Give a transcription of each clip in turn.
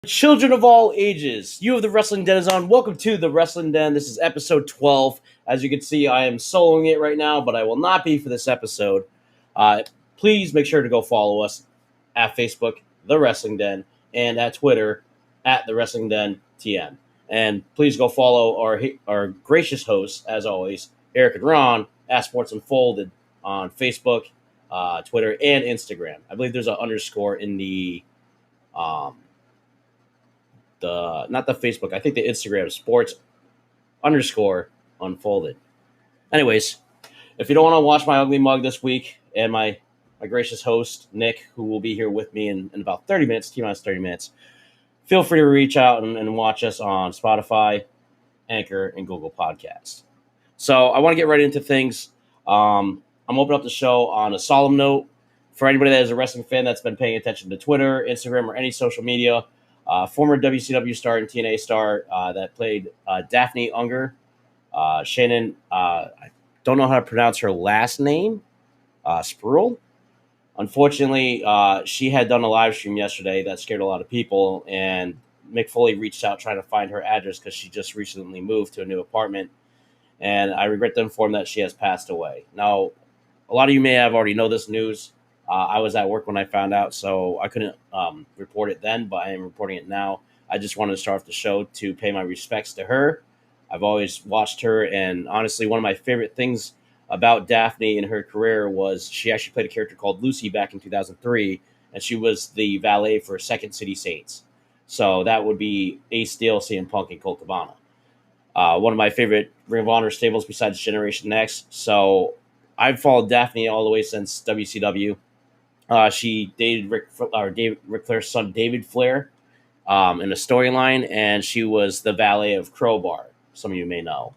Children of all ages, you of the Wrestling Den is on. Welcome to the Wrestling Den. This is episode 12. As you can see, I am soloing it right now, but I will not be for this episode. Please make sure to go follow us at Facebook, The Wrestling Den, and at Twitter, at The Wrestling Den TN. And please go follow our gracious hosts, as always, Eric and Ron, at Sports Unfolded on Facebook, Twitter, and Instagram. I believe there's an underscore in um, not the Facebook, I think the Instagram sports underscore unfolded. Anyways, if you don't want to watch my ugly mug this week and my gracious host, Nick, who will be here with me in about 30 minutes, T-minus 30 minutes, feel free to reach out and watch us on Spotify, Anchor, and Google Podcasts. So I want to get right into things. I'm opening up the show on a solemn note. For anybody that is a wrestling fan that's been paying attention to Twitter, Instagram, or any social media, former WCW star and TNA star that played Daffney Under, Shannon, I don't know how to pronounce her last name, Spruill. Unfortunately, she had done a live stream yesterday that scared a lot of people, and Mick Foley reached out trying to find her address because she just recently moved to a new apartment, and I regret to inform that she has passed away. Now, a lot of you may have already know this news. I was at work when I found out, so I couldn't report it then, but I am reporting it now. I just wanted to start off the show to pay my respects to her. I've always watched her, and honestly, one of my favorite things about Daffney in her career was she actually played a character called Lucy back in 2003, and she was the valet for Second City Saints. So that would be Ace Steel, CM Punk, and Colt Cabana. One of my favorite Ring of Honor stables besides Generation X. So I've followed Daffney all the way since WCW. She dated Ric Flair's son, David Flair, in a storyline, and she was the valet of Crowbar. Some of you may know.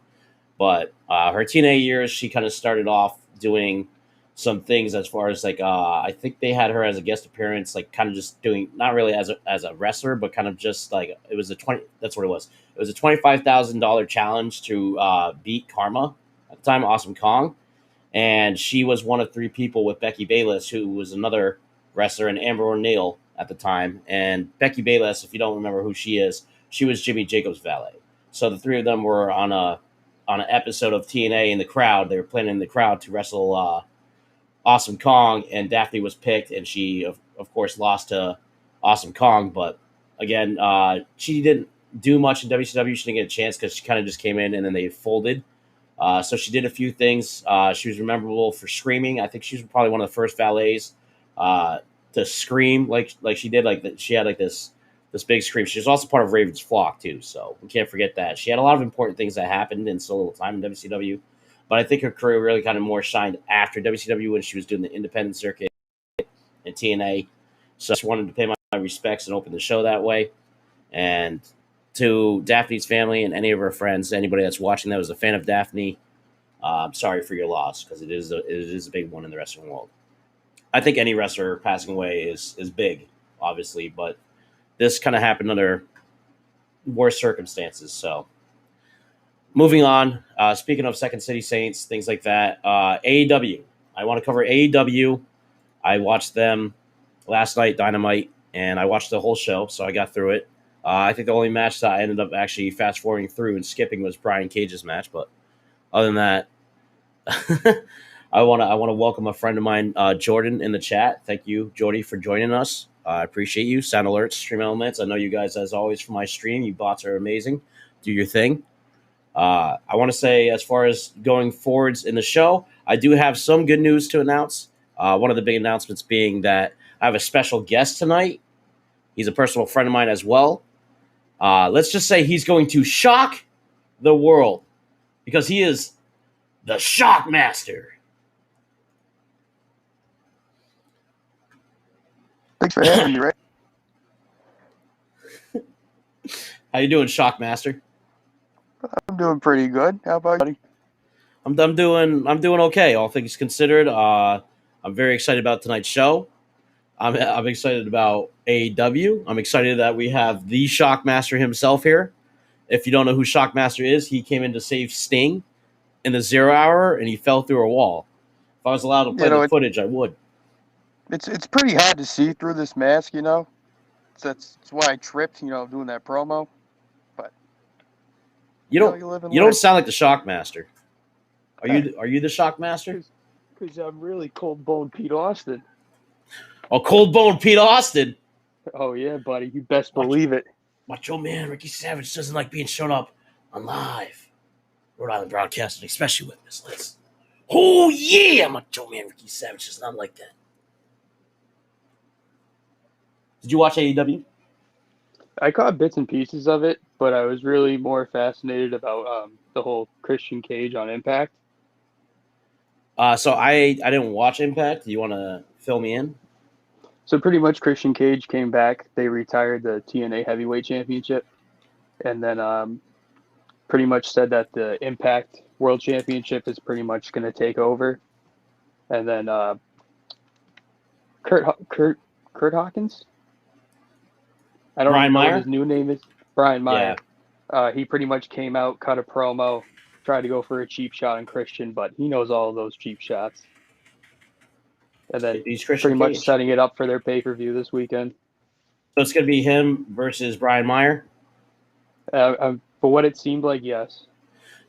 But her teenage years, she kind of started off doing some things as far as I think they had her as a guest appearance, like kind of just doing not really as a wrestler, but kind of just like it was That's what it was. It was a $25,000 challenge to beat Karma at the time, Awesome Kong. And she was one of three people with Becky Bayless, who was another wrestler, and Amber O'Neil at the time. And Becky Bayless, if you don't remember who she is, she was Jimmy Jacobs' valet. So the three of them were on an episode of TNA in the crowd. They were planning in the crowd to wrestle Awesome Kong, and Daffney was picked, and she, of course, lost to Awesome Kong. But again, she didn't do much in WCW. She didn't get a chance because she kind of just came in, and then they folded. So she did a few things. She was memorable for screaming. I think she was probably one of the first valets to scream like she did. She had this big scream. She was also part of Raven's flock too, so we can't forget that. She had a lot of important things that happened in so little time in WCW. But I think her career really kind of more shined after WCW when she was doing the independent circuit and TNA. So I just wanted to pay my respects and open the show that way. And to Daffney's family and any of her friends, anybody that's watching that was a fan of Daffney, I'm sorry for your loss, because it is a big one in the wrestling world. I think any wrestler passing away is big, obviously, but this kind of happened under worse circumstances. So moving on, speaking of Second City Saints, things like that, AEW. I want to cover AEW. I watched them last night, Dynamite, and I watched the whole show, so I got through it. I think the only match that I ended up actually fast-forwarding through and skipping was Brian Cage's match. But other than that, I want to welcome a friend of mine, Jordan, in the chat. Thank you, Jordy, for joining us. I appreciate you. Sound Alerts, Stream Elements. I know you guys, as always, for my stream. You bots are amazing. Do your thing. I want to say, as far as going forwards in the show, I do have some good news to announce. One of the big announcements being that I have a special guest tonight. He's a personal friend of mine as well. Let's just say he's going to shock the world because he is the Shock Master. Thanks for having me, Ray. How you doing, Shock Master? I'm doing pretty good. How about you? I'm doing okay, all things considered. I'm very excited about tonight's show. I'm excited about AEW. I'm excited that we have the Shockmaster himself here. If you don't know who Shockmaster is, he came in to save Sting in the 0 hour, and he fell through a wall. If I was allowed to play the footage, I would. It's pretty hard to see through this mask, you know. That's why I tripped, doing that promo. But You don't you live and you don't learn. sound like the Shockmaster. Are you the Shockmaster? Because I'm really cold bone Pete Austin. Oh, cold bone Pete Austin. Oh yeah, buddy, you best believe it. Macho Man Ricky Savage doesn't like being shown up on live Rhode Island broadcasting, especially with Miss Liz. Oh yeah, Macho Man Ricky Savage does not like that. Did you watch AEW? I caught bits and pieces of it, but I was really more fascinated about the whole Christian Cage on Impact. So I didn't watch Impact. Do you want to fill me in? So pretty much Christian Cage came back. They retired the TNA Heavyweight Championship, and then pretty much said that the Impact World Championship is pretty much going to take over. And then Kurt Hawkins. I don't Brian even know Meyer? what his new name is. Brian Meyer. Yeah. He pretty much came out, cut a promo, tried to go for a cheap shot on Christian, but he knows all of those cheap shots. And then He's Christian pretty much Cage. setting it up for their pay-per-view this weekend. So it's going to be him versus Brian Meyer? For what it seemed like, yes.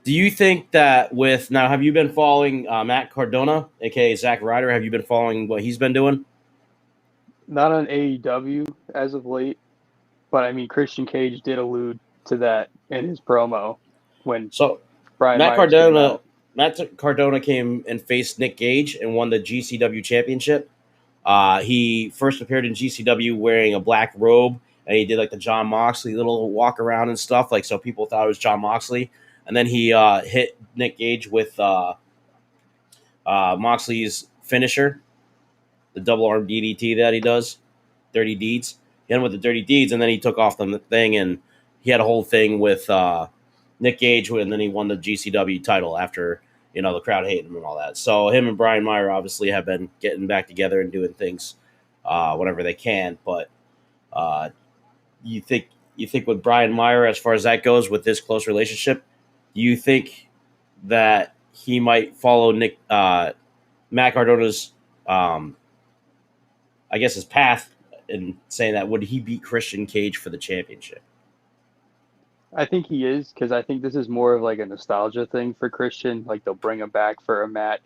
Do you think that now, have you been following Matt Cardona, a.k.a. Zack Ryder? Have you been following what he's been doing? Not on AEW as of late, but I mean, Christian Cage did allude to that in his promo when Brian Matt Myers Cardona came and faced Nick Gage and won the GCW championship. He first appeared in GCW wearing a black robe, and he did like the Jon Moxley little walk around and stuff, like so people thought it was Jon Moxley. And then he hit Nick Gage with Moxley's finisher, the double arm DDT that he does, Dirty Deeds. He hit him with the Dirty Deeds, and then he took off the thing, and he had a whole thing with Nick Gage, and then he won the GCW title after the crowd hated him and all that. So him and Brian Meyer obviously have been getting back together and doing things whenever they can. But you think with Brian Meyer, as far as that goes, with this close relationship, do you think that he might follow Matt Cardona's, his path in saying that would he beat Christian Cage for the championship? I think he is, because I think this is more of like a nostalgia thing for Christian. Like they'll bring him back for a match,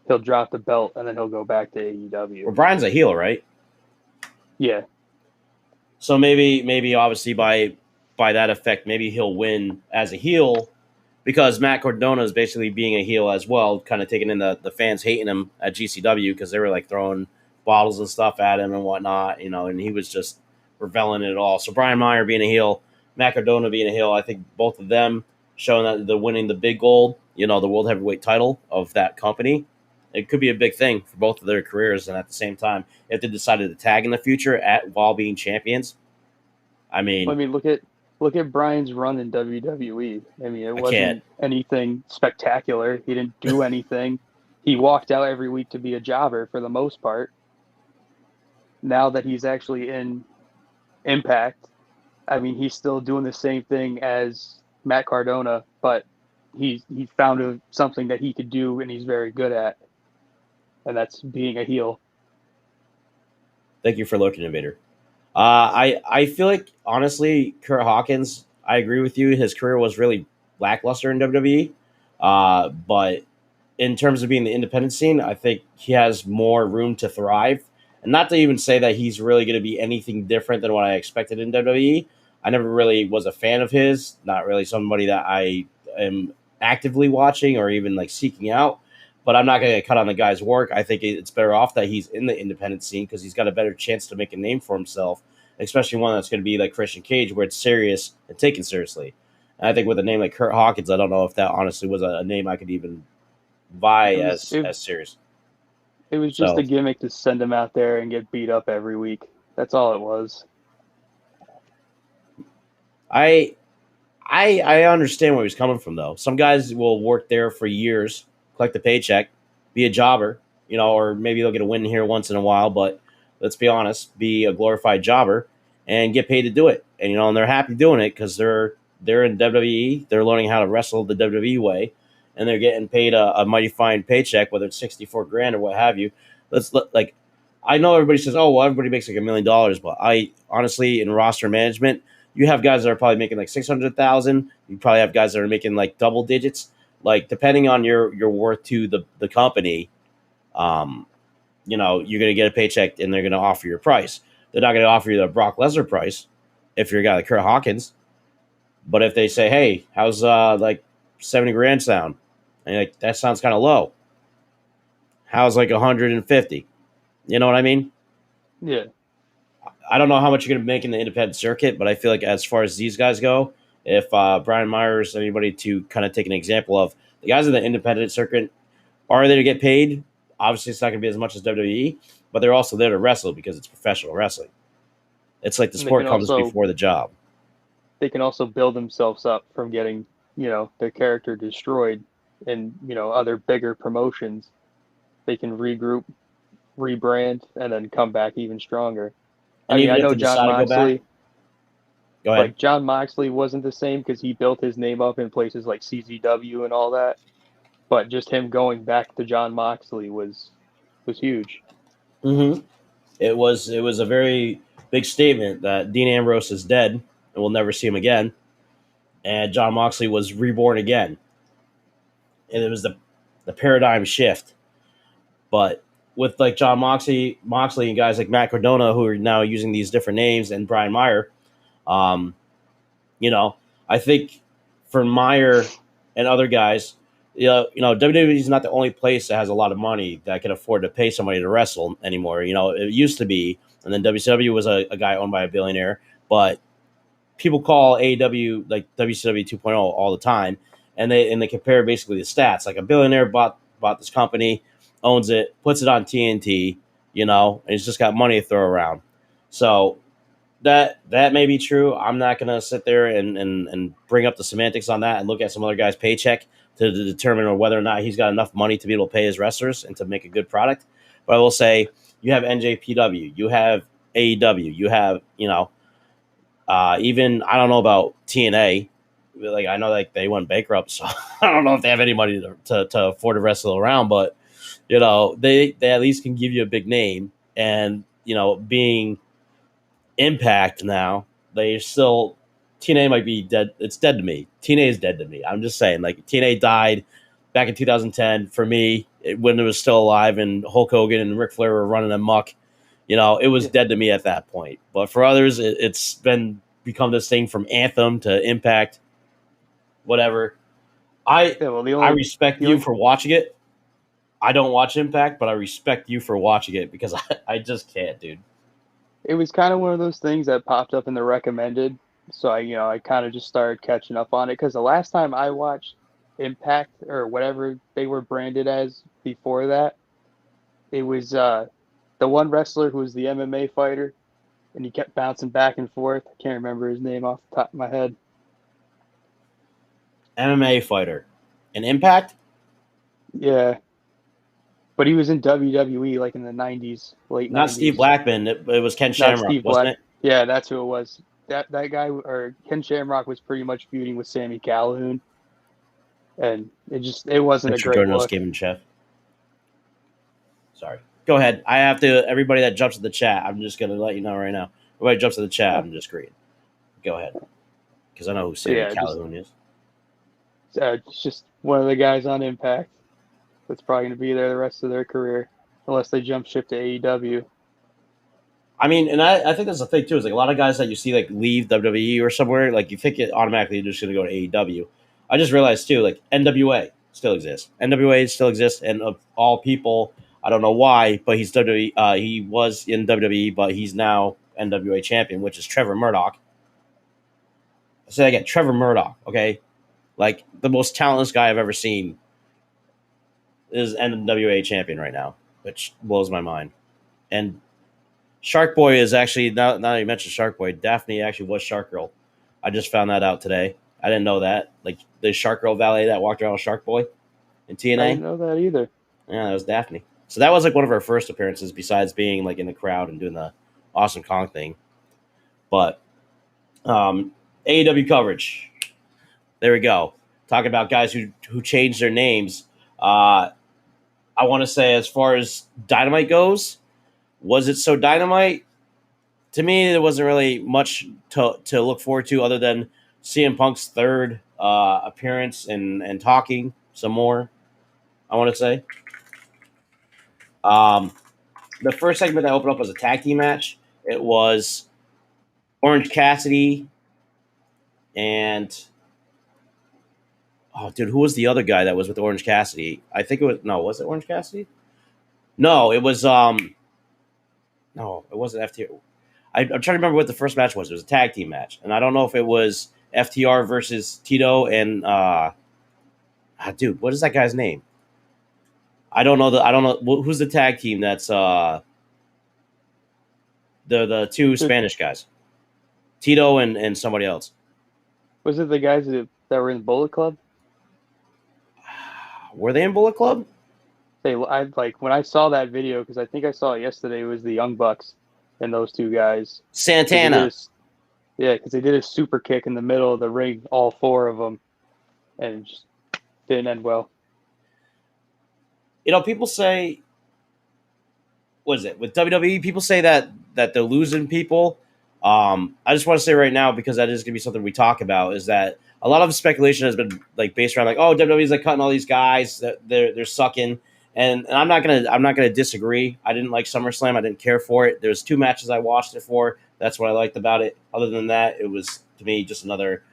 he'll drop the belt, and then he'll go back to AEW. Well, Brian's a heel, right? Yeah. So maybe obviously by that effect, maybe he'll win as a heel, because Matt Cardona is basically being a heel as well, kind of taking in the fans hating him at GCW because they were like throwing bottles and stuff at him and whatnot, and he was just reveling in it all. So Brian Meyer being a heel, Matt Cardona being a heel, I think both of them showing that they're winning the big gold, the World Heavyweight title of that company. It could be a big thing for both of their careers, and at the same time, if they decided to tag in the future while being champions, look at Brian's run in WWE. I mean, it wasn't anything spectacular. He didn't do anything. He walked out every week to be a jobber for the most part. Now that he's actually in Impact, I mean, he's still doing the same thing as Matt Cardona, but he found something that he could do and he's very good at, and that's being a heel. Thank you for looking, Invader. I feel like, honestly, Kurt Hawkins, I agree with you. His career was really lackluster in WWE. But in terms of being the independent scene, I think he has more room to thrive. And not to even say that he's really going to be anything different than what I expected in WWE. I never really was a fan of his. Not really somebody that I am actively watching or even like seeking out. But I'm not going to cut on the guy's work. I think it's better off that he's in the independent scene because he's got a better chance to make a name for himself, especially one that's going to be like Christian Cage, where it's serious and taken seriously. And I think with a name like Kurt Hawkins, I don't know if that honestly was a name I could even vie as serious. It was just a gimmick to send him out there and get beat up every week. That's all it was. I understand where he's coming from, though. Some guys will work there for years, collect the paycheck, be a jobber, or maybe they'll get a win here once in a while, but let's be honest, be a glorified jobber and get paid to do it. And, and they're happy doing it because they're in WWE, they're learning how to wrestle the WWE way, and they're getting paid a mighty fine paycheck, whether it's $64,000 or what have you. I know everybody says, oh, well, everybody makes like $1 million, but I honestly, in roster management, you have guys that are probably making like 600,000. You probably have guys that are making like double digits. Like depending on your worth to the company, you're going to get a paycheck and they're going to offer your price. They're not going to offer you the Brock Lesnar price if you're a guy like Kurt Hawkins. But if they say, hey, how's like 70 grand sound? And you're like, that sounds kind of low. How's like 150? You know what I mean? Yeah. I don't know how much you're going to make in the independent circuit, but I feel like as far as these guys go, if Brian Myers, anybody to kind of take an example of the guys in the independent circuit, are they to get paid? Obviously, it's not going to be as much as WWE, but they're also there to wrestle because it's professional wrestling. It's like the sport comes before the job. They can also build themselves up from getting, their character destroyed in, other bigger promotions. They can regroup, rebrand, and then come back even stronger. And I know John Moxley. Go ahead. Like John Moxley wasn't the same because he built his name up in places like CZW and all that. But just him going back to John Moxley was huge. Mm-hmm. It was a very big statement that Dean Ambrose is dead and we'll never see him again, and John Moxley was reborn again, and it was the paradigm shift. But with like John Moxley and guys like Matt Cardona who are now using these different names and Brian Meyer, I think for Meyer and other guys, WWE is not the only place that has a lot of money that can afford to pay somebody to wrestle anymore. It used to be, and then WCW was a guy owned by a billionaire, but people call AEW like WCW 2.0 all the time, and they compare basically the stats. Like a billionaire bought this company, owns it, puts it on TNT, and he's just got money to throw around. So that may be true. I'm not going to sit there and bring up the semantics on that and look at some other guy's paycheck to determine whether or not he's got enough money to be able to pay his wrestlers and to make a good product. But I will say you have NJPW, you have AEW, you have, even, I don't know about TNA. Like, I know like they went bankrupt, so I don't know if they have any money to afford to wrestle around, but, they at least can give you a big name. And, being Impact now, they still, TNA might be dead. It's dead to me. TNA is dead to me. I'm just saying, like, TNA died back in 2010 for me when it was still alive and Hulk Hogan and Ric Flair were running amok. It was dead to me at that point. But for others, it's become this thing from Anthem to Impact, whatever. I respect you for watching it. I don't watch Impact, but I respect you for watching it because I just can't, dude. It was kind of one of those things that popped up in the recommended. So I kind of just started catching up on it because the last time I watched Impact or whatever they were branded as before that, it was the one wrestler who was the MMA fighter, and he kept bouncing back and forth. I can't remember his name off the top of my head. MMA fighter, an Impact? Yeah. But he was in WWE like in the 90s, late 90s. Not Steve Blackman. It was Ken Shamrock, wasn't it? Yeah, that's who it was. That guy, or Ken Shamrock, was pretty much feuding with Sami Calhoun. And it wasn't a great look. Game and Chef. Sorry. Go ahead. I have to, everybody that jumps to the chat, I'm just going to let you know right now. Everybody jumps to the chat, I'm just agreeing. Go ahead. Because I know who Sami Calhoun is. It's just one of the guys on Impact that's probably going to be there the rest of their career, unless they jump ship to AEW. I mean, and I think that's the thing, too, is like a lot of guys that you see like leave WWE or somewhere, like you think it automatically just going to go to AEW. I just realized, too, like NWA still exists. NWA still exists, and of all people, I don't know why, but he's WWE. He was in WWE, but he's now NWA champion, which is Trevor Murdoch. Say again, Trevor Murdoch, okay? Like, the most talentless guy I've ever seen is NWA champion right now, which blows my mind. And Shark Boy is actually, now that you mentioned Shark Boy, Daffney actually was Shark Girl. I just found that out today. I didn't know that. Like, the Shark Girl valet that walked around with Shark Boy in TNA. I didn't know that either. Yeah, that was Daffney. So that was like one of her first appearances besides being like in the crowd and doing the Awesome Kong thing. But AEW coverage. There we go. Talking about guys who changed their names. I want to say as far as Dynamite goes, Was it so dynamite? To me, there wasn't really much to look forward to other than CM Punk's third appearance and talking some more, I want to say. Um, the first segment that opened up was a tag team match. It was Orange Cassidy and dude, who was the other guy that was with Orange Cassidy? I think it was it Orange Cassidy? No, it was no, it wasn't FTR. I'm trying to remember what the first match was. It was a tag team match, and I don't know if it was FTR versus Tito and dude, what is that guy's name? I don't know who's the tag team. That's the two Spanish guys, Tito and somebody else. Was it the guys that were in Bullet Club? Were they in Bullet Club? When I saw that video, because I think I saw it yesterday. It was the Young Bucks and those two guys. Santana. Because they did a super kick in the middle of the ring, all four of them, and it just didn't end well. You know, people say, what is it with WWE? People say that they're losing people. I just want to say right now, because that is going to be something we talk about, is that a lot of speculation has been like based around like, oh, WWE's like cutting all these guys that they're sucking, and I'm not gonna disagree. I didn't like SummerSlam. I didn't care for it. There's 2 matches I watched it for. That's what I liked about it. Other than that, it was to me just another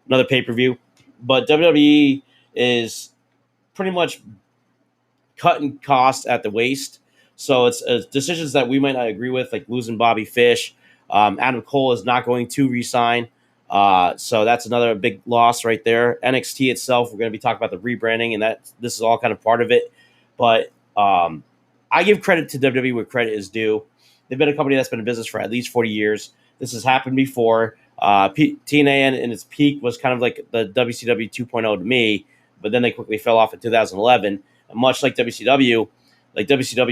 pay-per-view. But WWE is pretty much cutting costs at the waist. So it's decisions that we might not agree with, like losing Bobby Fish. Adam Cole is not going to resign. So that's another big loss right there. NXT itself, we're going to be talking about the rebranding, and this is all kind of part of it. But I give credit to WWE where credit is due. They've been a company that's been in business for at least 40 years. This has happened before. TNA in its peak was kind of like the WCW 2.0 to me, but then they quickly fell off in 2011. And much like WCW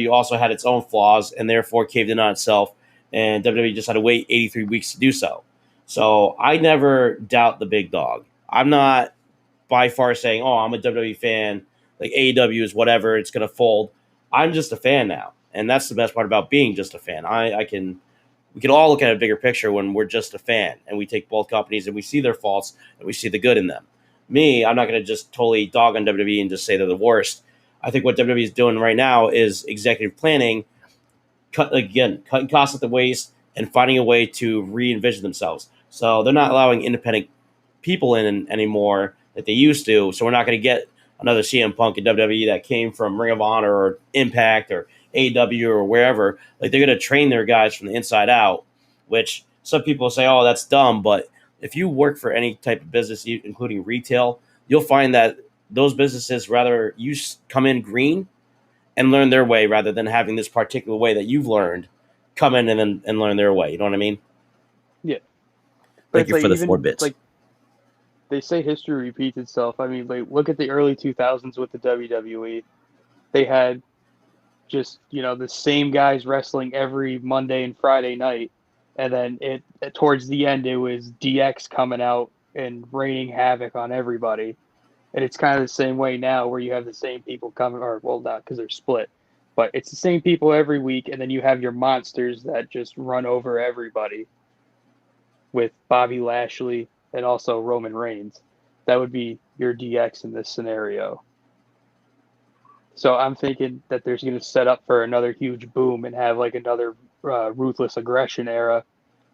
also had its own flaws and therefore caved in on itself, and WWE just had to wait 83 weeks to do so. So I never doubt the big dog. I'm not by far saying, oh, I'm a WWE fan, like AEW is whatever, it's going to fold. I'm just a fan now. And that's the best part about being just a fan. We can all look at a bigger picture when we're just a fan, and we take both companies and we see their faults and we see the good in them. Me, I'm not going to just totally dog on WWE and just say they're the worst. I think what WWE is doing right now is executive planning, cutting costs at the waist and finding a way to re-envision themselves. So they're not allowing independent people in anymore that they used to. So we're not going to get another CM Punk in WWE that came from Ring of Honor or Impact or AEW or wherever. Like, they're going to train their guys from the inside out, which some people say, oh, that's dumb. But if you work for any type of business, including retail, you'll find that those businesses rather you come in green and learn their way rather than having this particular way that you've learned come in and learn their way. You know what I mean? Yeah. Thank you for the 4 bits. Like, they say history repeats itself. I mean, like, look at the early 2000s with the WWE. They had just, the same guys wrestling every Monday and Friday night. And then towards the end, it was DX coming out and raining havoc on everybody. And it's kind of the same way now, where you have the same people coming, or, well, not because they're split, but it's the same people every week. And then you have your monsters that just run over everybody with Bobby Lashley and also Roman Reigns. That would be your DX in this scenario. So I'm thinking that there's going to set up for another huge boom and have like another ruthless aggression era.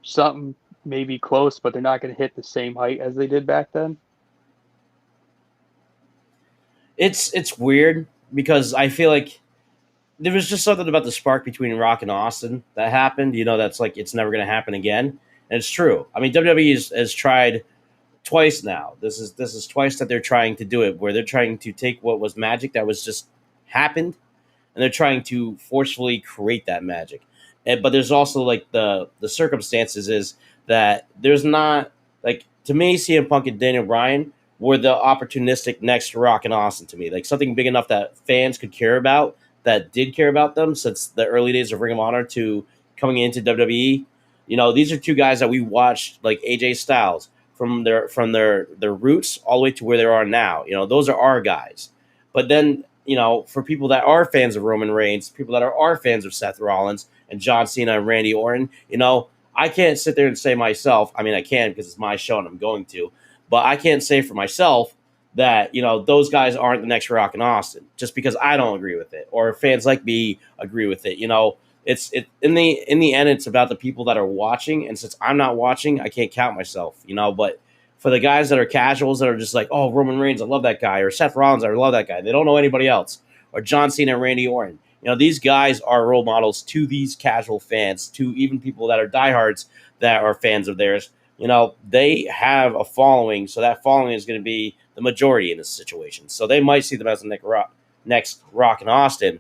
Something maybe close, but they're not going to hit the same height as they did back then. It's weird because I feel like there was just something about the spark between Rock and Austin that happened. That's like it's never going to happen again, and it's true. I mean, WWE has tried twice now. This is twice that they're trying to do it, where they're trying to take what was magic that was just happened, and they're trying to forcefully create that magic. But there's also like the circumstances is that there's not, like, to me, CM Punk and Daniel Bryan were the opportunistic next Rock and Austin to me, like something big enough that fans could care about, that did care about them since the early days of Ring of Honor to coming into WWE. These are 2 guys that we watched, like AJ Styles, from their roots all the way to where they are now. Those are our guys. But then for people that are fans of Roman Reigns, people that are fans of Seth Rollins and John Cena and Randy Orton, I can't sit there and say myself, I mean, I can because it's my show and I'm going to, but I can't say for myself that, those guys aren't the next Rock and Austin just because I don't agree with it or fans like me agree with it. It's in the end, it's about the people that are watching. And since I'm not watching, I can't count myself, but for the guys that are casuals that are just like, oh, Roman Reigns, I love that guy, or Seth Rollins, I love that guy. They don't know anybody else, or John Cena and Randy Orton. These guys are role models to these casual fans, to even people that are diehards that are fans of theirs. They have a following, so that following is going to be the majority in this situation. So they might see them as the next Rock and Austin,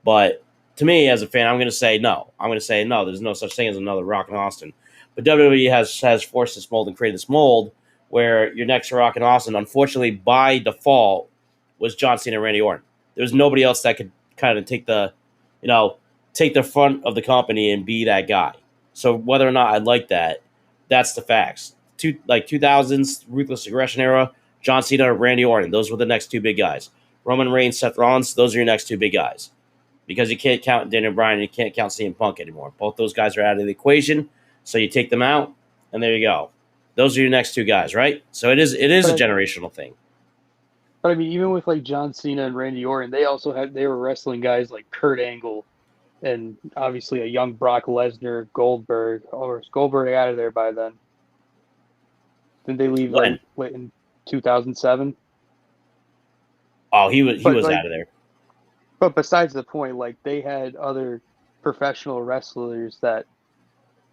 but to me, as a fan, I'm going to say no. I'm going to say no. There's no such thing as another Rock and Austin. But WWE has forced this mold and created this mold where your next Rock and Austin, unfortunately, by default, was John Cena and Randy Orton. There was nobody else that could kind of take the front of the company and be that guy. So whether or not I like that, that's the facts. 2000s Ruthless Aggression era, John Cena, Randy Orton. Those were the next two big guys. Roman Reigns, Seth Rollins, those are your next two big guys. Because you can't count Daniel Bryan and you can't count CM Punk anymore. Both those guys are out of the equation, so you take them out, and there you go. Those are your next two guys, right? So it is a generational thing. But I mean, even with like John Cena and Randy Orton, they were wrestling guys like Kurt Angle and obviously a young Brock Lesnar, Goldberg. Or was Goldberg out of there by then? Didn't they leave When? Late in 2007? Oh, he was out of there. But besides the point, like they had other professional wrestlers that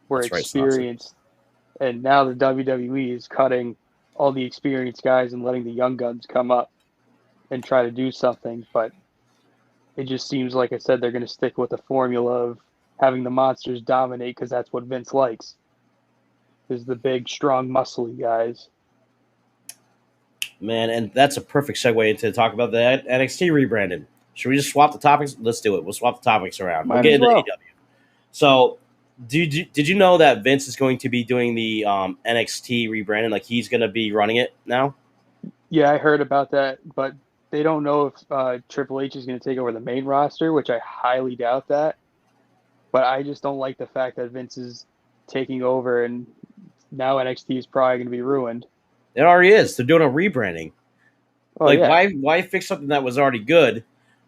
were experienced. And now the WWE is cutting all the experienced guys and letting the young guns come up and try to do something. But it just seems like I said, they're going to stick with the formula of having the monsters dominate because that's what Vince likes. Is the big, strong, muscly guys. Man, and that's a perfect segue into talk about the NXT rebranding. Should we just swap the topics? Let's do it. We'll swap the topics around. We'll get into AEW. So, did you know that Vince is going to be doing the NXT rebranding? Like he's going to be running it now? Yeah, I heard about that, but they don't know if Triple H is going to take over the main roster, which I highly doubt that. But I just don't like the fact that Vince is taking over, and now NXT is probably going to be ruined. It already is. They're doing a rebranding. Oh, yeah. Why fix something that was already good,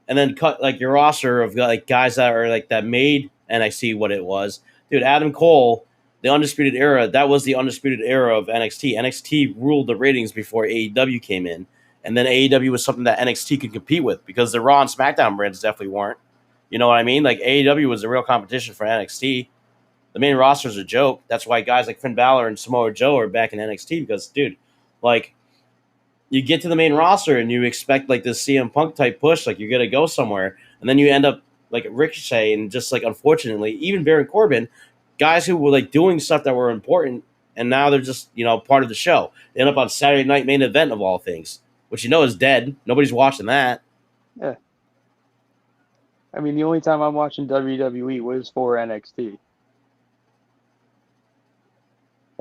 and then cut like your roster of like guys that are like that made NXT what it was? Dude, Adam Cole, the Undisputed Era, that was the Undisputed Era of NXT. NXT ruled the ratings before AEW came in. And then AEW was something that NXT could compete with because the Raw and SmackDown brands definitely weren't. You know what I mean? Like AEW was the real competition for NXT. The main roster is a joke. That's why guys like Finn Balor and Samoa Joe are back in NXT because, dude, like you get to the main roster and you expect like this CM Punk type push, like you're going to go somewhere. And then you end up like Ricochet and just like unfortunately, even Baron Corbin, guys who were like doing stuff that were important, and now they're just part of the show. They end up on Saturday Night Main Event of all things, which is dead. Nobody's watching that. Yeah. I mean, the only time I'm watching WWE was for NXT.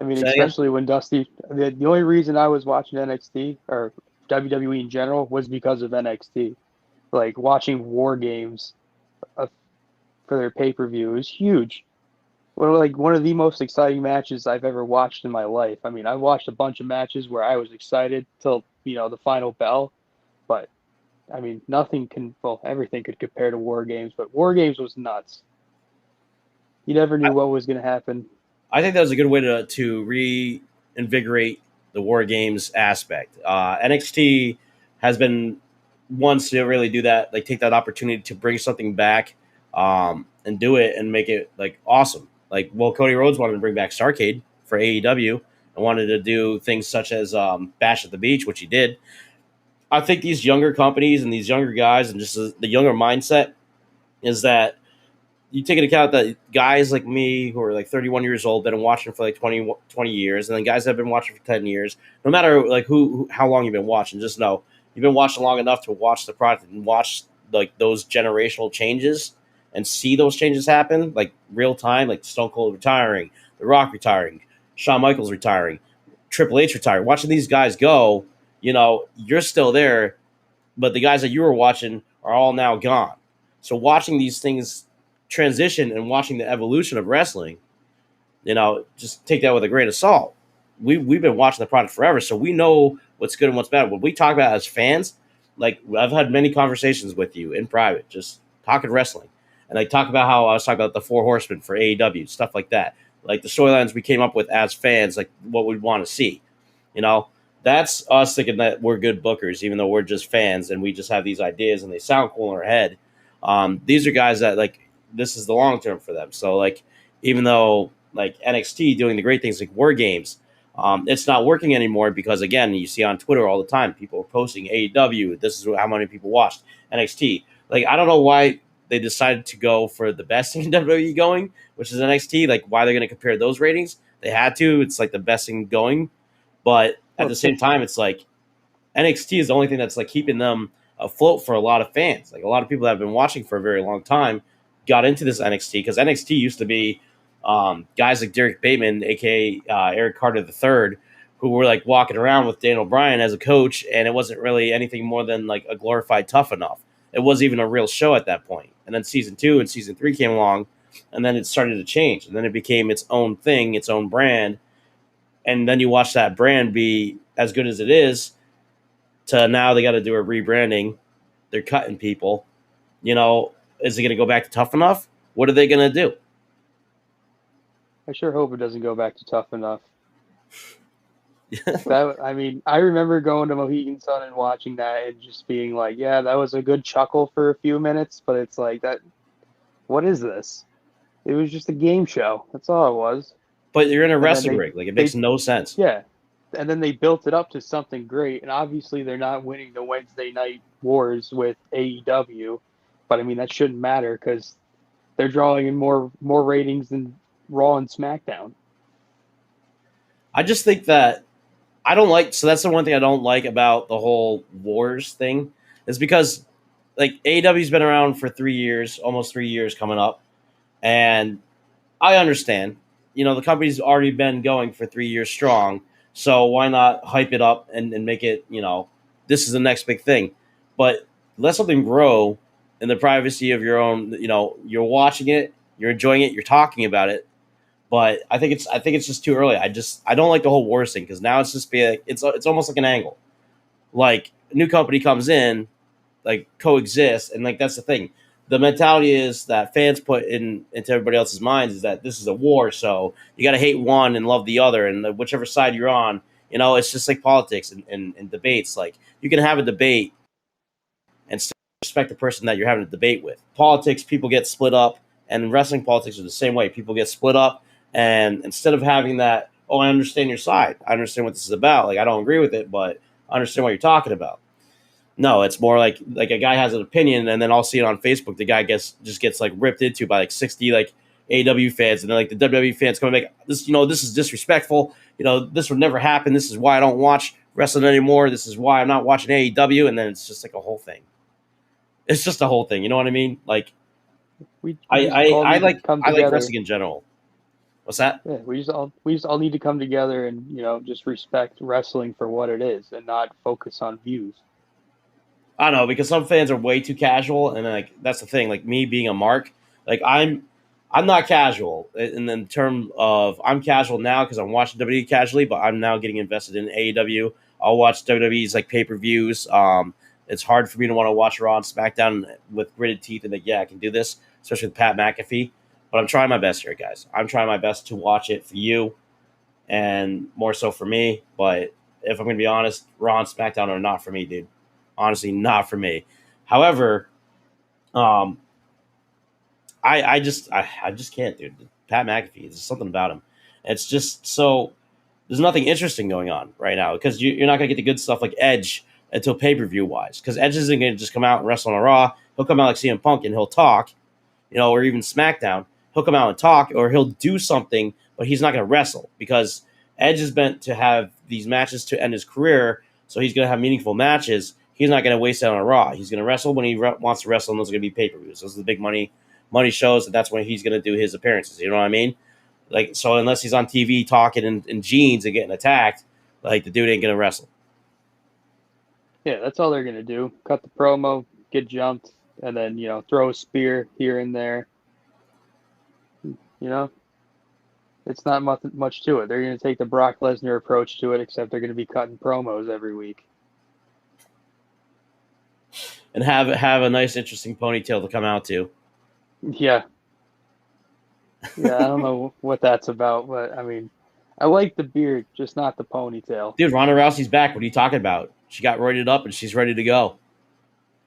I mean, especially when Dusty. The only reason I was watching NXT or WWE in general was because of NXT. Like watching War Games for their pay-per-view is huge. Well, like one of the most exciting matches I've ever watched in my life. I mean, I watched a bunch of matches where I was excited till the final bell, but I mean, everything could compare to War Games, but War Games was nuts. You never knew what was going to happen. I think that was a good way to reinvigorate the War Games aspect. NXT has been wants to really do that, like take that opportunity to bring something back and do it and make it like awesome. Like, well, Cody Rhodes wanted to bring back Starrcade for AEW and wanted to do things such as Bash at the Beach, which he did. I think these younger companies and these younger guys and just the younger mindset is that you take into account that guys like me who are like 31 years old, been watching for like 20 years, and then guys that have been watching for 10 years, no matter like how long you've been watching, just know you've been watching long enough to watch the product and watch like those generational changes and see those changes happen like real time, like Stone Cold retiring, The Rock retiring, Shawn Michaels retiring, Triple H retiring. Watching these guys go, you're still there, but the guys that you were watching are all now gone. So watching these things transition and watching the evolution of wrestling, just take that with a grain of salt. We've been watching the product forever, so we know what's good and what's bad. What we talk about as fans, like I've had many conversations with you in private, just talking wrestling, and I talk about how I was talking about the Four Horsemen for AEW, stuff like that, like the storylines we came up with as fans, like what we'd want to see. That's us thinking that we're good bookers, even though we're just fans and we just have these ideas and they sound cool in our head. These are guys that this is the long term for them. So even though NXT doing the great things like War Games, it's not working anymore because again, you see on Twitter all the time people are posting AEW. This is how many people watched NXT. I don't know why they decided to go for the best thing in WWE going, which is NXT. Why they're going to compare those ratings? They had to. It's the best thing going, but at the same time, it's NXT is the only thing that's keeping them afloat for a lot of fans. A lot of people that have been watching for a very long time got into this NXT because NXT used to be guys like Derek Bateman, aka Eric Carter III, who were walking around with Daniel Bryan as a coach, and it wasn't really anything more than a glorified Tough Enough. It wasn't even a real show at that point. And then season 2 and season 3 came along, and then it started to change, and then it became its own thing, its own brand. And then you watch that brand be as good as it is to now they got to do a rebranding. They're cutting people. Is it going to go back to Tough Enough? What are they going to do? I sure hope it doesn't go back to Tough Enough. I remember going to Mohegan Sun and watching that and just being yeah, that was a good chuckle for a few minutes, but it's that. What is this? It was just a game show. That's all it was. But you're in a wrestling ring. It makes no sense. Yeah. And then they built it up to something great. And obviously they're not winning the Wednesday night wars with AEW. But, that shouldn't matter because they're drawing in more ratings than Raw and SmackDown. I just think that I don't like – so that's the one thing I don't like about the whole wars thing is because, AEW's been around for 3 years, almost 3 years coming up. And I understand – the company's already been going for 3 years strong, so why not hype it up and make it, this is the next big thing. But let something grow in the privacy of your own, you're watching it, you're enjoying it, you're talking about it. But I think it's just too early. I don't like the whole wars thing because now it's just it's almost like an angle. A new company comes in, coexist, and that's the thing. The mentality is that fans put into everybody else's minds is that this is a war, so you got to hate one and love the other, and whichever side you're on, it's just like politics and debates. You can have a debate and still respect the person that you're having a debate with. Politics, people get split up, and wrestling politics are the same way. People get split up, and instead of having that, I understand your side. I understand what this is about. I don't agree with it, but I understand what you're talking about. No, it's more like a guy has an opinion, and then I'll see it on Facebook. The guy gets ripped into by 60 AEW fans, and then the WWE fans come and make this. This is disrespectful. This would never happen. This is why I don't watch wrestling anymore. This is why I'm not watching AEW, and then it's just a whole thing. It's just a whole thing. You know what I mean? I like wrestling in general. What's that? Yeah, we just all need to come together and just respect wrestling for what it is and not focus on views. I don't know, because some fans are way too casual, and that's the thing. Me being a mark, I'm not casual in the term of I'm casual now because I'm watching WWE casually, but I'm now getting invested in AEW. I'll watch WWE's pay-per-views. It's hard for me to want to watch Raw and SmackDown with gritted teeth and I can do this, especially with Pat McAfee. But I'm trying my best here, guys. I'm trying my best to watch it for you, and more so for me. But if I'm going to be honest, Raw and SmackDown are not for me, dude. Honestly, not for me. However, I just can't, dude. Pat McAfee, there's something about him. It's just so there's nothing interesting going on right now because you're not gonna get the good stuff like Edge until pay-per-view wise. Because Edge isn't gonna just come out and wrestle on a Raw. He'll come out like CM Punk and he'll talk, or even SmackDown. He'll come out and talk, or he'll do something, but he's not gonna wrestle because Edge is meant to have these matches to end his career, so he's gonna have meaningful matches. He's not going to waste it on a Raw. He's going to wrestle when he wants to wrestle, and those are going to be pay-per-views. Those are the big money shows, and that's when he's going to do his appearances. You know what I mean? So unless he's on TV talking in jeans and getting attacked, the dude ain't going to wrestle. Yeah, that's all they're going to do. Cut the promo, get jumped, and then, throw a spear here and there. It's not much to it. They're going to take the Brock Lesnar approach to it, except they're going to be cutting promos every week. And have a nice, interesting ponytail to come out to. Yeah. Yeah, I don't know what that's about, but, I mean, I like the beard, just not the ponytail. Dude, Ronda Rousey's back. What are you talking about? She got roided up, and she's ready to go.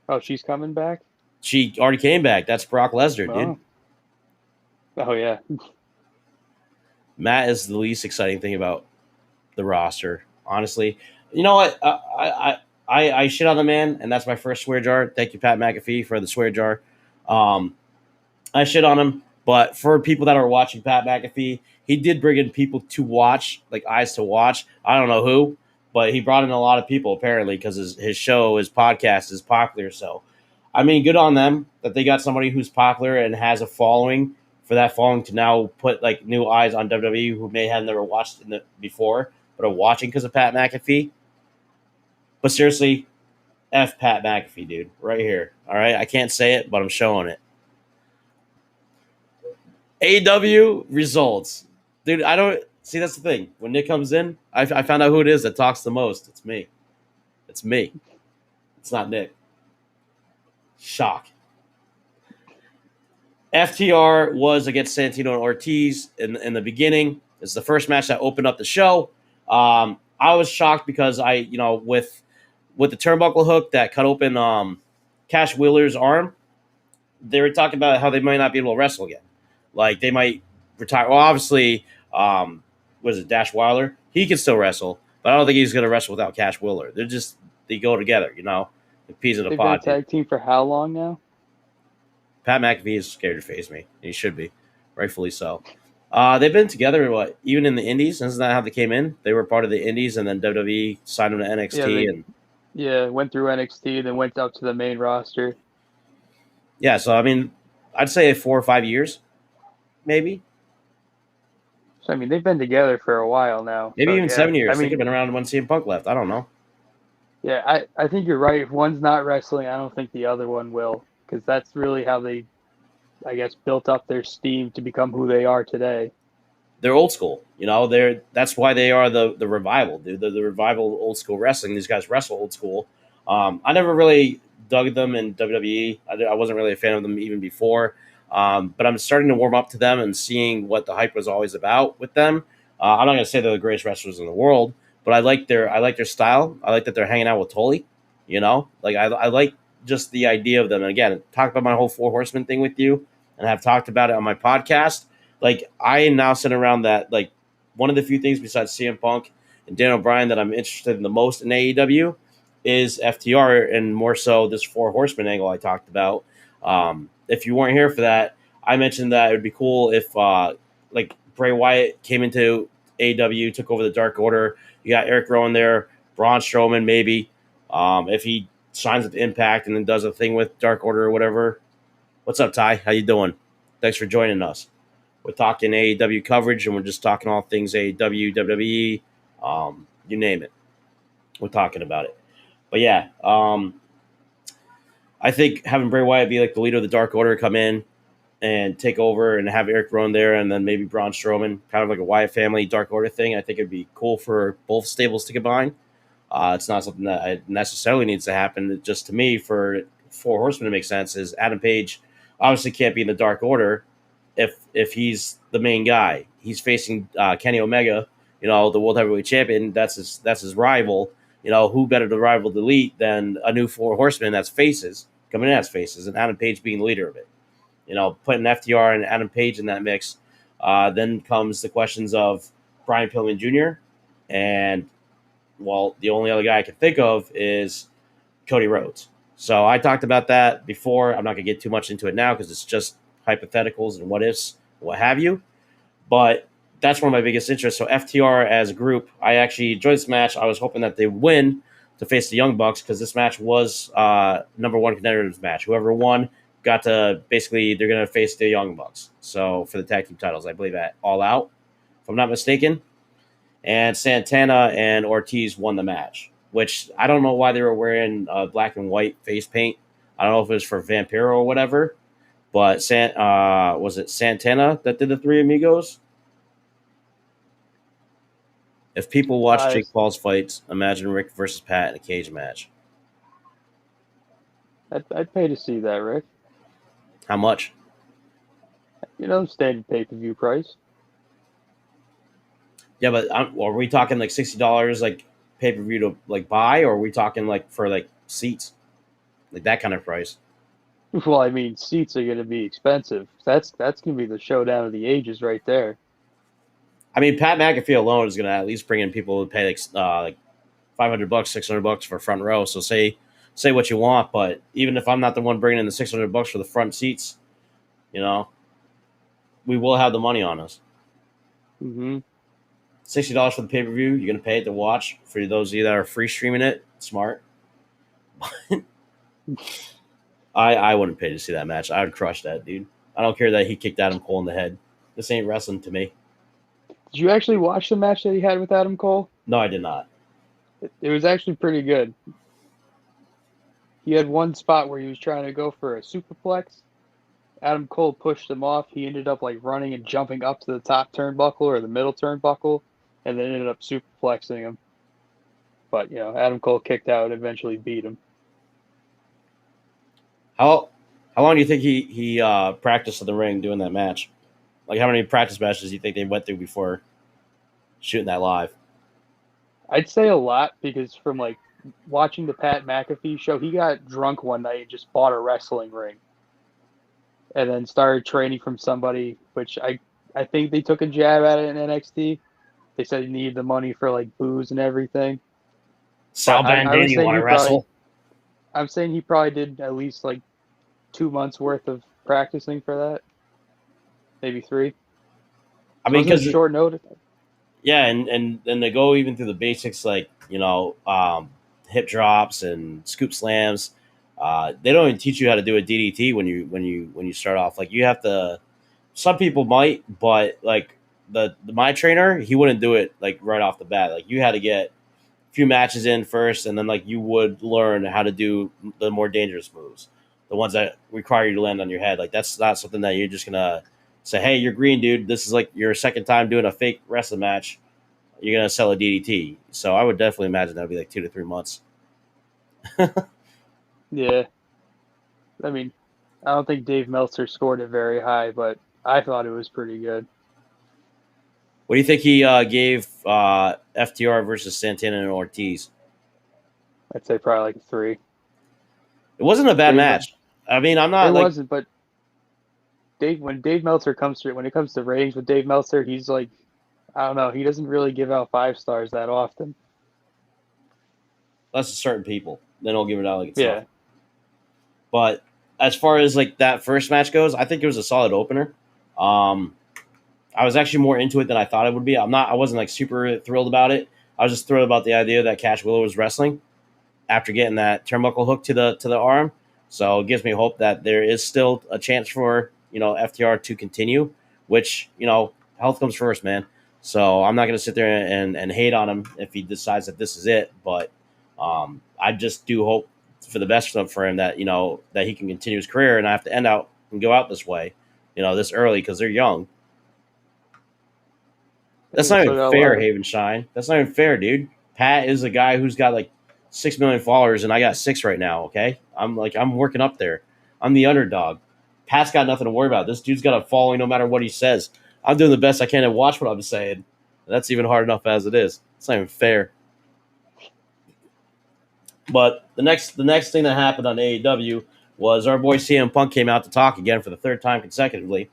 Oh, she's coming back? She already came back. That's Brock Lesnar, dude. Oh, yeah. Matt is the least exciting thing about the roster, honestly. You know what? I shit on the man, and that's my first swear jar. Thank you, Pat McAfee, for the swear jar. I shit on him, but for people that are watching Pat McAfee, he did bring in people to watch, like eyes to watch. I don't know who, but he brought in a lot of people apparently because his show, his podcast is popular. So, I mean, good on them that they got somebody who's popular and has a following. For that following to now put like new eyes on WWE who may have never watched it before, but are watching because of Pat McAfee. But seriously, F Pat McAfee, dude, right here. All right, I can't say it, but I'm showing it. AEW results, dude. I don't see. That's the thing. When Nick comes in, I found out who it is that talks the most. It's me. It's me. It's not Nick. Shock. FTR was against Santino and Ortiz in the beginning. It's the first match that opened up the show. I was shocked because with the turnbuckle hook that cut open Cash Wheeler's arm, they were talking about how they might not be able to wrestle again. Like they might retire. Well, obviously, was it Dash Wilder? He can still wrestle, but I don't think he's going to wrestle without Cash Wheeler. They go together, like peas in a pod. They've been a tag team for how long now? Pat McAfee is scared to face me. He should be, rightfully so. They've been together, even in the Indies? Isn't that how they came in? They were part of the Indies, and then WWE signed them to NXT. Went through NXT, then went out to the main roster. Yeah, so, I mean, I'd say 4 or 5 years, maybe. So, I mean, they've been together for a while now. Maybe even 7 years. I mean, they could have been around when CM Punk left. I don't know. Yeah, I think you're right. If one's not wrestling, I don't think the other one will. Because that's really how they, I guess, built up their steam to become who they are today. They're old school, That's why they are the revival, dude. They're the revival of old school wrestling. These guys wrestle old school. I never really dug them in WWE. I wasn't really a fan of them even before. But I'm starting to warm up to them and seeing what the hype was always about with them. I'm not going to say they're the greatest wrestlers in the world, but I like their style. I like that they're hanging out with Tully. I like just the idea of them. And again, talk about my whole Four Horsemen thing with you, and have talked about it on my podcast. Like, I am now sitting around that, like, one of the few things besides CM Punk and Dan O'Brien that I'm interested in the most in AEW is FTR, and more so this Four Horsemen angle I talked about. If you weren't here for that, I mentioned that it would be cool if, Bray Wyatt came into AEW, took over the Dark Order. You got Eric Rowan there, Braun Strowman maybe. If he signs with Impact and then does a thing with Dark Order or whatever. What's up, Ty? How you doing? Thanks for joining us. We're talking AEW coverage, and we're just talking all things AEW, WWE, you name it. We're talking about it. But yeah, I think having Bray Wyatt be like the leader of the Dark Order, come in and take over, and have Eric Rowan there, and then maybe Braun Strowman, kind of like a Wyatt family Dark Order thing. I think it'd be cool for both stables to combine. It's not something that necessarily needs to happen. Just to me, for Four Horsemen to make sense, is Adam Page obviously can't be in the Dark Order if he's the main guy. He's facing Kenny Omega, the World Heavyweight Champion. That's his rival. Who better to rival the Elite than a new Four Horsemen that's faces, coming in as faces, and Adam Page being the leader of it. Putting FTR and Adam Page in that mix. Then comes the questions of Brian Pillman Jr. and, well, the only other guy I can think of is Cody Rhodes. So I talked about that before. I'm not going to get too much into it now because it's just hypotheticals and what ifs, what have you. But that's one of my biggest interests. So FTR as a group, I actually enjoyed this match. I was hoping that they would win to face the Young Bucks because this match was number one contenders match. Whoever won got to basically, they're going to face the Young Bucks. So for the tag team titles, I believe at All Out, if I'm not mistaken. And Santana and Ortiz won the match, which I don't know why they were wearing black and white face paint I don't know if it was for Vampiro or whatever, but was it Santana that did the Three Amigos? If people watch Jake Paul's fights, imagine Rick versus Pat in a cage match. I'd pay to see that, Rick. How much? Standard pay-per-view price. Yeah, but are we talking like $60 like pay-per-view to like buy, or are we talking like for like seats, like that kind of price? Well, I mean, seats are going to be expensive. That's going to be the showdown of the ages right there. I mean, Pat McAfee alone is going to at least bring in people who pay like $500, $600 for front row. So say what you want, but even if I'm not the one bringing in the $600 for the front seats, we will have the money on us. Mm-hmm. $60 for the pay-per-view. You're going to pay it to watch. For those of you that are free streaming it, smart. I wouldn't pay to see that match. I would crush that, dude. I don't care that he kicked Adam Cole in the head. This ain't wrestling to me. Did you actually watch the match that he had with Adam Cole? No, I did not. It was actually pretty good. He had one spot where he was trying to go for a superplex. Adam Cole pushed him off. He ended up like running and jumping up to the top turnbuckle or the middle turnbuckle, and then ended up superplexing him. But Adam Cole kicked out and eventually beat him. How long do you think he practiced in the ring doing that match? Like, how many practice matches do you think they went through before shooting that live? I'd say a lot, because from like watching the Pat McAfee show, he got drunk one night and just bought a wrestling ring, and then started training from somebody, which I think they took a jab at it in NXT. They said he needed the money for like booze and everything. Sal Bandini, you want to wrestle? I'm saying he probably did at least like 2 months worth of practicing for that. Maybe 3. I mean, because short notice. Yeah, and they go even through the basics, like hip drops and scoop slams. They don't even teach you how to do a DDT when you start off. Like, you have to. Some people might, but like my trainer, he wouldn't do it like right off the bat. Like, you had to get a few matches in first, and then like you would learn how to do the more dangerous moves, the ones that require you to land on your head. Like, that's not something that you're just gonna say, hey, you're green, dude. This is like your second time doing a fake wrestling match. You're going to sell a DDT. So I would definitely imagine that would be like 2 to 3 months. Yeah. I mean, I don't think Dave Meltzer scored it very high, but I thought it was pretty good. What do you think he gave FTR versus Santana and Ortiz? I'd say probably like a 3. It wasn't a bad match. I mean, I'm not. It wasn't, but when Dave Meltzer comes to when it comes to ratings with Dave Meltzer, he's like, I don't know, he doesn't really give out 5 stars that often. That's certain people. They don't give it out like it's yeah. Not. But as far as like that first match goes, I think it was a solid opener. I was actually more into it than I thought it would be. I wasn't like super thrilled about it. I was just thrilled about the idea that Cash Wheeler was wrestling after getting that turnbuckle hook to the arm. So it gives me hope that there is still a chance for FTR to continue, which health comes first, man. So I'm not going to sit there and hate on him if he decides that this is it. But I just do hope for the best for him that that he can continue his career and not have to end out and go out this way, this early, because they're young. That's not even fair, Haven Shine. That's not even fair, dude. Pat is a guy who's got like 6 million followers, and I got 6 right now. Okay, I'm working up there. I'm the underdog. Pat's got nothing to worry about. This dude's got a following no matter what he says. I'm doing the best I can to watch what I'm saying. That's even hard enough as it is. It's not even fair. But the next thing that happened on AEW was our boy CM Punk came out to talk again for the 3rd time consecutively.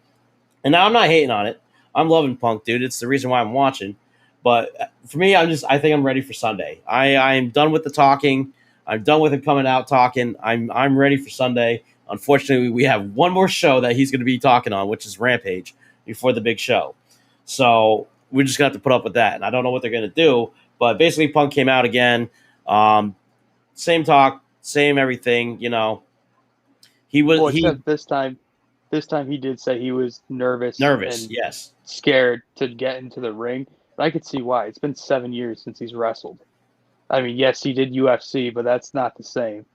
And now I'm not hating on it. I'm loving Punk, dude. It's the reason why I'm watching. But for me, I think I'm ready for Sunday. I'm done with the talking. I'm done with him coming out talking. I'm ready for Sunday. Unfortunately, we have one more show that he's going to be talking on, which is Rampage, before the big show. So we're just going to have to put up with that. And I don't know what they're going to do. But basically, Punk came out again. Same talk, same everything. He was. Except this time he did say he was nervous, and yes, scared to get into the ring. I could see why. It's been 7 years since he's wrestled. I mean, yes, he did UFC, but that's not the same.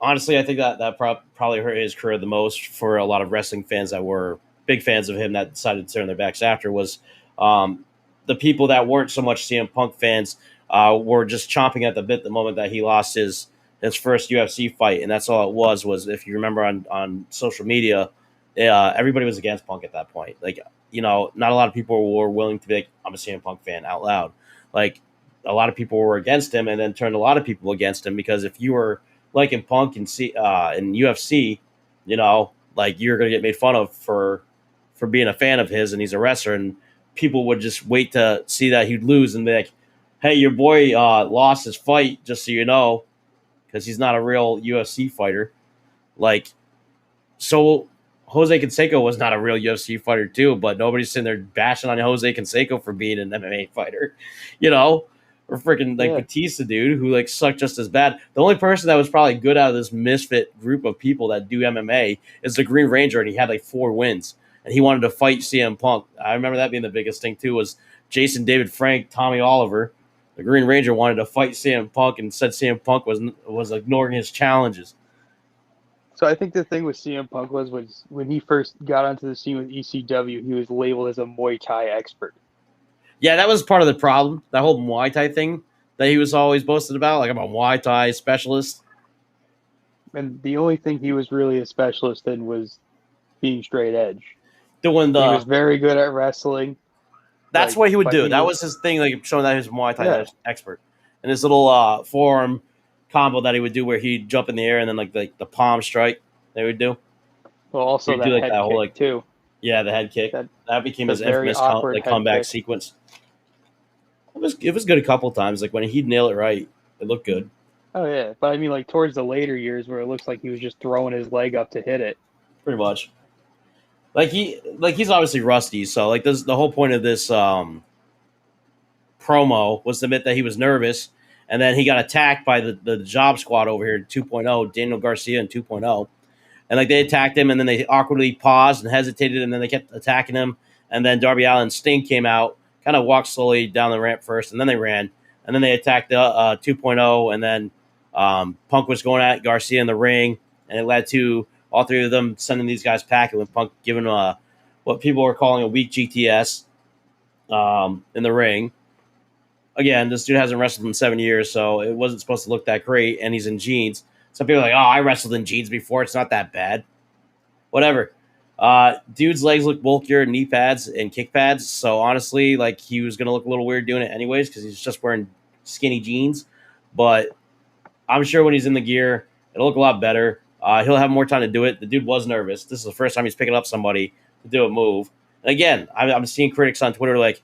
honestly, I think that probably hurt his career the most for a lot of wrestling fans that were big fans of him that decided to turn their backs after was um, the people that weren't so much CM Punk fans were just chomping at the bit the moment that he lost his first UFC fight, and that's all it was. Was if you remember on social media, everybody was against Punk at that point. Like not a lot of people were willing to be like, I'm a CM Punk fan out loud. Like a lot of people were against him, and then turned a lot of people against him because if you were like in Punk and in UFC, like you're gonna get made fun of for being a fan of his, and he's a wrestler, and people would just wait to see that he'd lose and be like, "Hey, your boy lost his fight, just so you know, because he's not a real UFC fighter." Like, so Jose Canseco was not a real UFC fighter too, but nobody's sitting there bashing on Jose Canseco for being an MMA fighter, you know. Or freaking like Batista, dude, who like sucked just as bad. The only person that was probably good out of this misfit group of people that do MMA is the Green Ranger, and he had like 4 wins, and he wanted to fight CM Punk. I remember that being the biggest thing too. Was Jason David Frank, Tommy Oliver, the Green Ranger wanted to fight CM Punk and said CM Punk was ignoring his challenges. So I think the thing with CM Punk was when he first got onto the scene with ECW, he was labeled as a Muay Thai expert. Yeah, that was part of the problem. That whole Muay Thai thing that he was always boasted about, like I'm a Muay Thai specialist. And the only thing he was really a specialist in was being straight edge. He was very good at wrestling. That's what he would do. That was his thing, like showing that he was a Muay Thai expert. And his little forearm combo that he would do where he'd jump in the air and then like the palm strike they would do. Well, also that, head kick whole, too. Yeah, the head kick. That became his infamous comeback sequence. It was good a couple times. Like when he'd nail it right, it looked good. Oh yeah, but I mean, like towards the later years where it looks like he was just throwing his leg up to hit it. Pretty much. He's obviously rusty. So like the whole point of this promo was to admit that he was nervous, and then he got attacked by the Job Squad over here, 2.0, Daniel Garcia and 2.0, and like they attacked him, and then they awkwardly paused and hesitated, and then they kept attacking him, and then Darby Allin and Sting came out. Kind of walked slowly down the ramp first, and then they ran, and then they attacked the 2.0, and then Punk was going at Garcia in the ring, and it led to all 3 of them sending these guys packing with Punk giving what people were calling a weak GTS in the ring. Again, this dude hasn't wrestled in 7 years, so it wasn't supposed to look that great, and he's in jeans. Some people are like, oh, I wrestled in jeans before. It's not that bad. Whatever. Dude's legs look bulkier, knee pads and kick pads. So honestly, like he was gonna look a little weird doing it anyways because he's just wearing skinny jeans. But I'm sure when he's in the gear, it'll look a lot better. He'll have more time to do it. The dude was nervous. This is the first time he's picking up somebody to do a move. And again, I'm seeing critics on Twitter like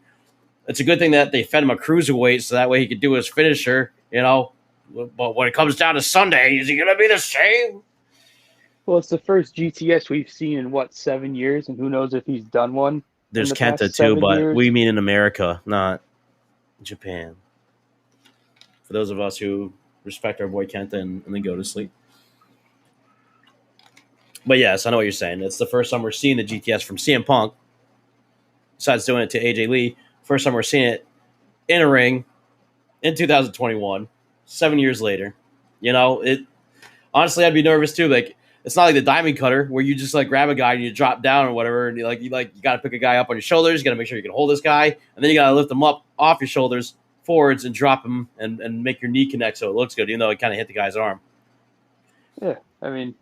it's a good thing that they fed him a cruiserweight so that way he could do his finisher. But when it comes down to Sunday, is he gonna be the same? Well, it's the first GTS we've seen in 7 years, and who knows if he's done one. There's Kenta too, but we mean in America, not Japan. For those of us who respect our boy Kenta and then go to sleep. But yes, I know what you're saying. It's the first time we're seeing the GTS from CM Punk. Besides doing it to AJ Lee, first time we're seeing it in a ring in 2021, 7 years later. Honestly, I'd be nervous too. Like, it's not like the diamond cutter where you just like grab a guy and you drop down or whatever, and you got to pick a guy up on your shoulders. You got to make sure you can hold this guy, and then you got to lift him up off your shoulders forwards and drop him and make your knee connect so it looks good, even though it kind of hit the guy's arm. Yeah, I mean,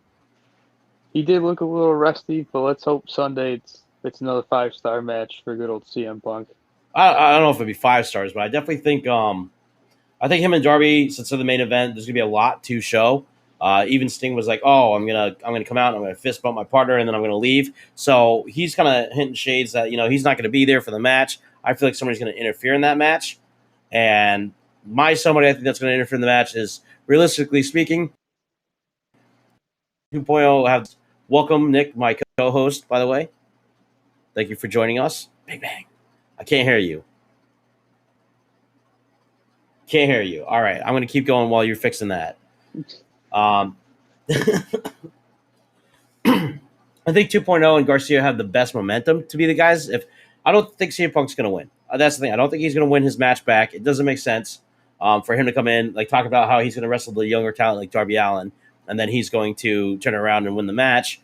he did look a little rusty, but let's hope Sunday it's another 5-star match for good old CM Punk. I don't know if it'd be 5 stars, but I definitely think I think him and Darby, since they're the main event, there's gonna be a lot to show. Even Sting was like, "Oh, I'm gonna come out and I'm gonna fist bump my partner and then I'm gonna leave." So he's kind of hinting shades that he's not gonna be there for the match. I feel like somebody's gonna interfere in that match, and somebody I think that's gonna interfere in the match is, realistically speaking, 2.0 have welcome Nick, my co-host, by the way. Thank you for joining us. Big bang. I can't hear you. Can't hear you. All right, I'm gonna keep going while you're fixing that. I think 2.0 and Garcia have the best momentum to be the guys. I don't think CM Punk's going to win. That's the thing. I don't think he's going to win his match back. It doesn't make sense for him to come in, like talk about how he's going to wrestle the younger talent like Darby Allin and then he's going to turn around and win the match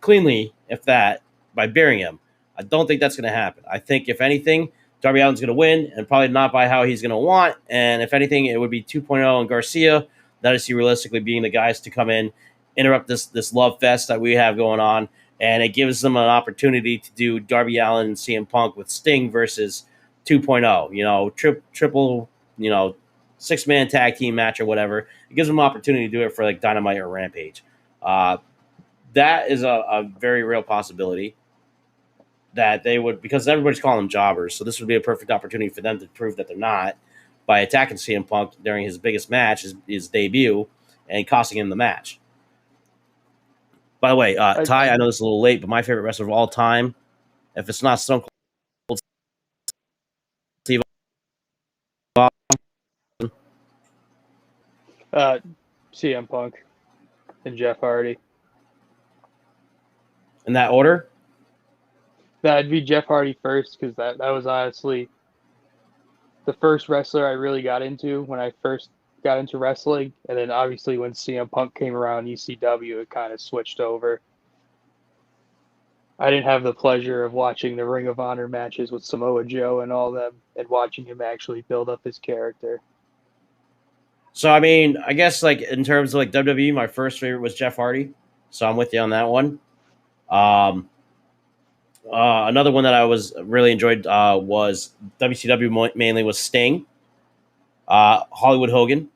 cleanly, if that, by burying him. I don't think that's going to happen. I think, if anything, Darby Allin's going to win, and probably not by how he's going to want. And if anything, it would be 2.0 and Garcia. That I see realistically being the guys to come in, interrupt this love fest that we have going on, and it gives them an opportunity to do Darby Allin and CM Punk with Sting versus 2.0. Triple, 6-man tag team match or whatever. It gives them an opportunity to do it for like Dynamite or Rampage. That is a very real possibility that they would, because everybody's calling them jobbers, so this would be a perfect opportunity for them to prove that they're not by attacking CM Punk during his biggest match, his debut, and costing him the match. By the way, Ty, I know this is a little late, but my favorite wrestler of all time, if it's not Stone Cold Steve CM Punk and Jeff Hardy. In that order? That'd be Jeff Hardy first, because that was honestly the first wrestler I really got into when I first got into wrestling. And then obviously when CM Punk came around ECW, it kind of switched over. I didn't have the pleasure of watching the Ring of Honor matches with Samoa Joe and all them, and watching him actually build up his character. So, I mean, I guess like in terms of like WWE, my first favorite was Jeff Hardy. So I'm with you on that one. Another one that I was really enjoyed was WCW, mainly was Sting, Hollywood Hogan,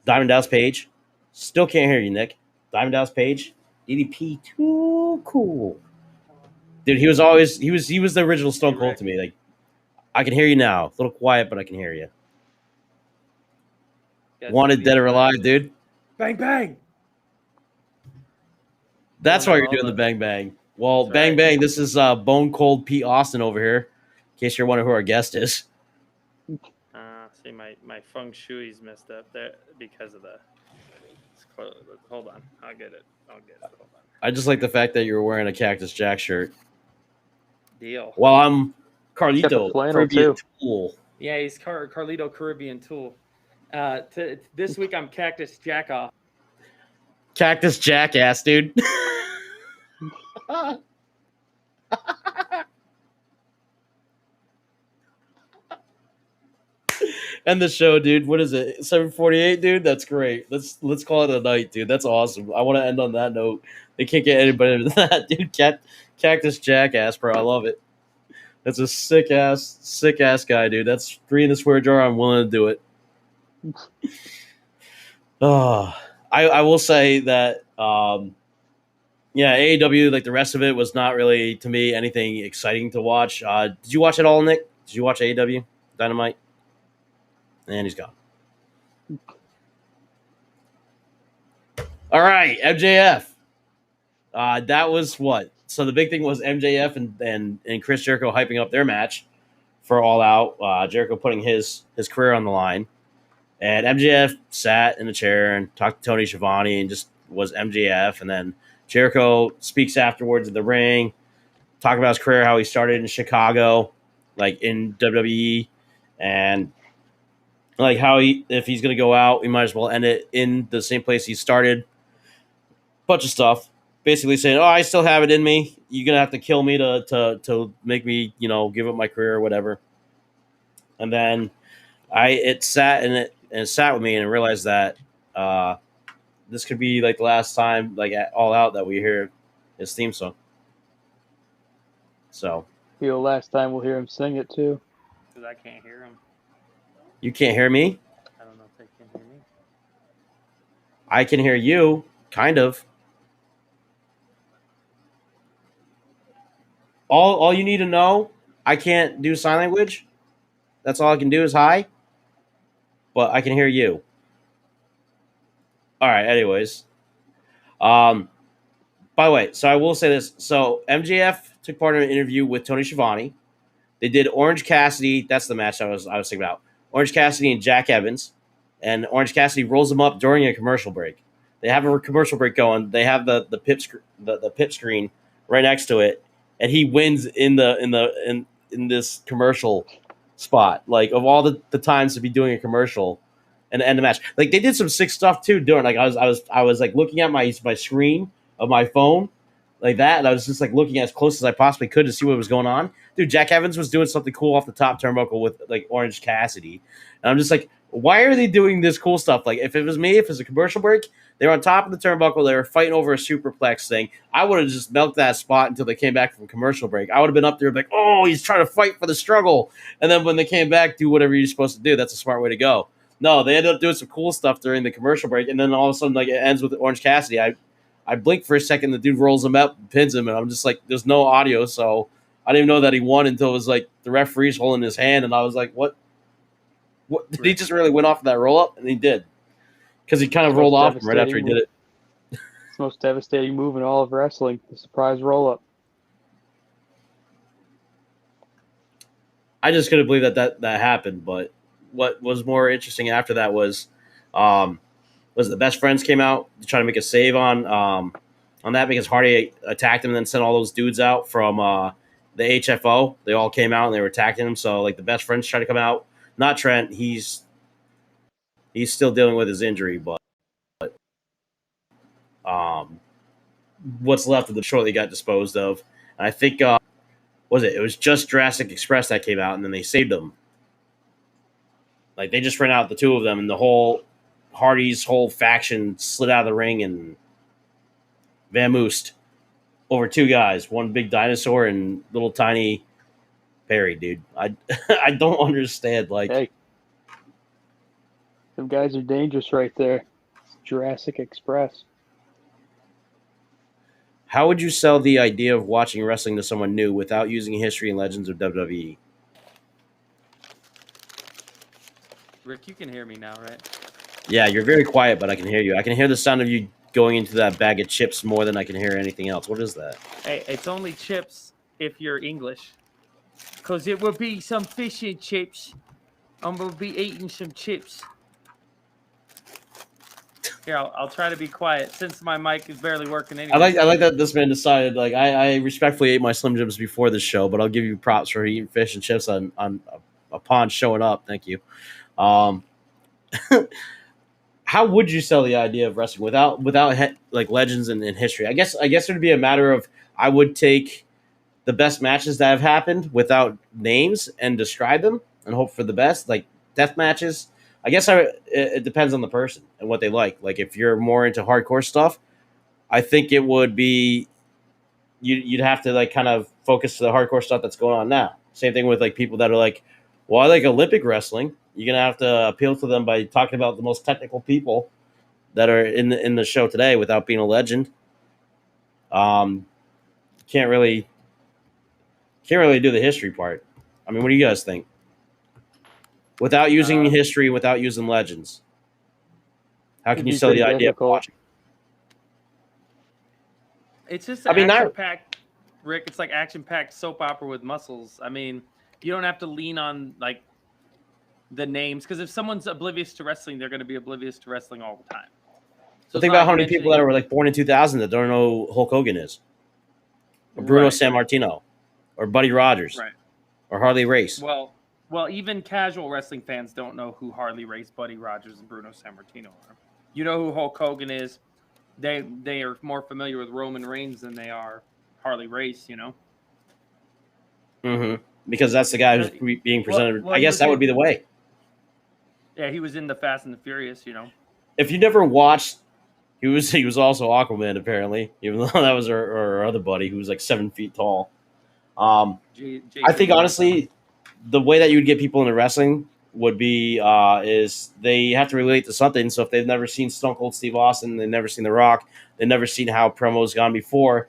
Diamond Dallas Page. Still can't hear you, Nick. Diamond Dallas Page, DDP, too cool, dude. He was the original Stone Cold to me. Like, I can hear you now, a little quiet, but I can hear you. Wanted, Dead or Alive, dude. Bang bang. That's why you're doing the bang bang. Well, that's bang right. Bang. This is Bone Cold Pete Austin over here. In case you're wondering who our guest is. See, my feng shui's messed up there because of the. Hold on, I'll get it. Hold on. I just like the fact that you're wearing a Cactus Jack shirt. Deal. Well, I'm Carlito Caribbean Tool. Yeah, he's Carlito Caribbean Tool. This week I'm Cactus Jackoff. Cactus Jackass, dude. End the show, dude. What is it? 7:48, dude. That's great. Let's call it a night, dude. That's awesome. I want to end on that note. They can't get any better than that, dude. Cactus Jackass, bro. I love it. That's a sick ass guy, dude. That's 3 in the swear jar. I'm willing to do it. I will say that AEW, like the rest of it, was not really, to me, anything exciting to watch. Did you watch it all, Nick? Did you watch AEW Dynamite? And he's gone. All right, MJF. That was what? So the big thing was MJF and Chris Jericho hyping up their match for All Out. Jericho putting his career on the line. And MJF sat in the chair and talked to Tony Schiavone and just was MJF. And then Jericho speaks afterwards in the ring, talking about his career, how he started in Chicago, like in WWE, and like how if he's going to go out, he might as well end it in the same place he started. Bunch of stuff. Basically saying, I still have it in me. You're going to have to kill me to make me, give up my career or whatever. And then it sat with me and I realized that this could be like the last time, like at All Out, that we hear his theme song. So. The last time we'll hear him sing it too. Because I can't hear him. You can't hear me? I don't know if they can hear me. I can hear you, kind of. All you need to know, I can't do sign language. That's all I can do is hi. But I can hear you. All right, anyways. By the way, so I will say this. So MJF took part in an interview with Tony Schiavone. They did Orange Cassidy. That's the match I was thinking about. Orange Cassidy and Jack Evans. And Orange Cassidy rolls them up during a commercial break. They have a commercial break going. They have the pip screen right next to it. And he wins in this commercial spot. Like, of all the times to be doing a commercial, and end the match. Like they did some sick stuff too during. Like I was like looking at my screen of my phone like that, and I was just like looking as close as I possibly could to see what was going on. Dude, Jack Evans was doing something cool off the top turnbuckle with like Orange Cassidy, and I'm just like, why are they doing this cool stuff? Like if it was me, if it was a commercial break, they were on top of the turnbuckle, they were fighting over a superplex thing. I would have just milked that spot until they came back from commercial break. I would have been up there like, oh, he's trying to fight for the struggle, and then when they came back, do whatever you're supposed to do. That's a smart way to go. No, they ended up doing some cool stuff during the commercial break, and then all of a sudden, like it ends with Orange Cassidy. I blinked for a second, the dude rolls him up, pins him, and I'm just like, there's no audio, so I didn't even know that he won until it was like the referee's holding his hand, and I was like, what? What did he just really went off of that roll up? And he did. Because he kind of rolled off right after he did it. It's the most devastating move in all of wrestling, the surprise roll up. I just couldn't believe that happened, but what was more interesting after that was the Best Friends came out to try to make a save on that because Hardy attacked him and then sent all those dudes out from the HFO. They all came out and they were attacking him. So like the Best Friends tried to come out. Not Trent. He's still dealing with his injury, but what's left of the shortly got disposed of. And I think it was just Jurassic Express that came out and then they saved them. Like they just ran out the two of them and the whole Hardy's whole faction slid out of the ring and vamoosed over two guys, one big dinosaur and little tiny Perry, dude. I don't understand. Like, hey, them guys are dangerous right there. It's Jurassic Express. How would you sell the idea of watching wrestling to someone new without using history and legends of WWE? Rick, you can hear me now, right? Yeah, you're very quiet, but I can hear you. I can hear the sound of you going into that bag of chips more than I can hear anything else. What is that? Hey, it's only chips if you're English. Because it will be some fish and chips. I'm going to be eating some chips. Here, I'll try to be quiet since my mic is barely working anyway. I like that this man decided, like, I respectfully ate my Slim Jims before the show, but I'll give you props for eating fish and chips on upon showing up. Thank you. How would you sell the idea of wrestling without like legends and history? I guess it would be a matter of I would take the best matches that have happened without names and describe them and hope for the best, like death matches. I guess it depends on the person and what they like. Like if you're more into hardcore stuff, I think it would be you'd have to like kind of focus to the hardcore stuff that's going on now. Same thing with like people that are like, well, I like Olympic wrestling. You're gonna have to appeal to them by talking about the most technical people that are in the show today without being a legend. Can't really do the history part. I mean, what do you guys think? Without using history, without using legends, how can you sell the idea of watching? It's just action-packed, Rick. It's like action-packed soap opera with muscles. I mean, you don't have to lean on like the names because if someone's oblivious to wrestling, they're going to be oblivious to wrestling all the time. So think about how many people that were like born in 2000 that don't know who Hulk Hogan is, or Bruno Sammartino, or Buddy Rogers, right, or Harley Race. Well, even casual wrestling fans don't know who Harley Race, Buddy Rogers, and Bruno Sammartino are. You know who Hulk Hogan is. They are more familiar with Roman Reigns than they are Harley Race, you know? Mm-hmm. Because that's the guy who's being presented. I guess that would be the way. Yeah, he was in the Fast and the Furious, you know? If you never watched, he was also Aquaman, apparently, even though that was our other buddy who was like 7 feet tall. I think, honestly, the way that you would get people into wrestling would be is they have to relate to something. So if they've never seen Stone Cold Steve Austin, they've never seen The Rock, they've never seen how promos gone before,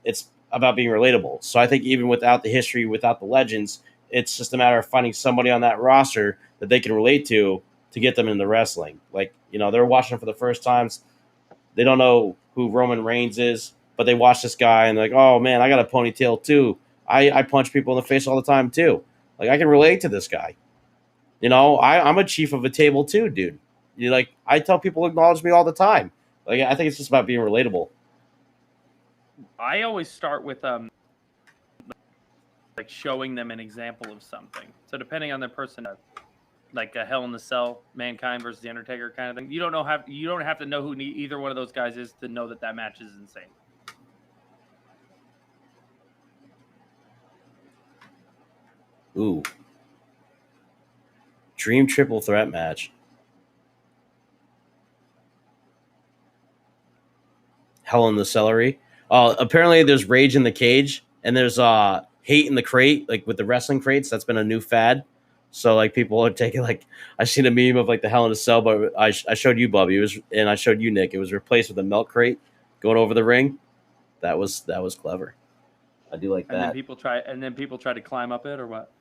it's about being relatable. So I think even without the history, without the legends, it's just a matter of finding somebody on that roster that they can relate to get them into wrestling. Like, you know, they're watching for the first times. They don't know who Roman Reigns is, but they watch this guy and they're like, oh, man, I got a ponytail too. I punch people in the face all the time too. Like, I can relate to this guy. You know, I'm a chief of a table too, dude. You like, I tell people to acknowledge me all the time. Like, I think it's just about being relatable. I always start with like showing them an example of something. So depending on their person, like a Hell in the Cell, Mankind versus the Undertaker kind of thing. You don't have to know who either one of those guys is to know that match is insane. Ooh. Dream triple threat match. Hell in the Celery. Apparently there's Rage in the Cage, and there's Hate in the Crate, like with the wrestling crates. That's been a new fad. So like people are taking like, I seen a meme of like the Hell in a Cell, but I showed you, Bubby, and I showed you, Nick. It was replaced with a milk crate going over the ring. That was clever. I do like that. And then people try to climb up it, or what?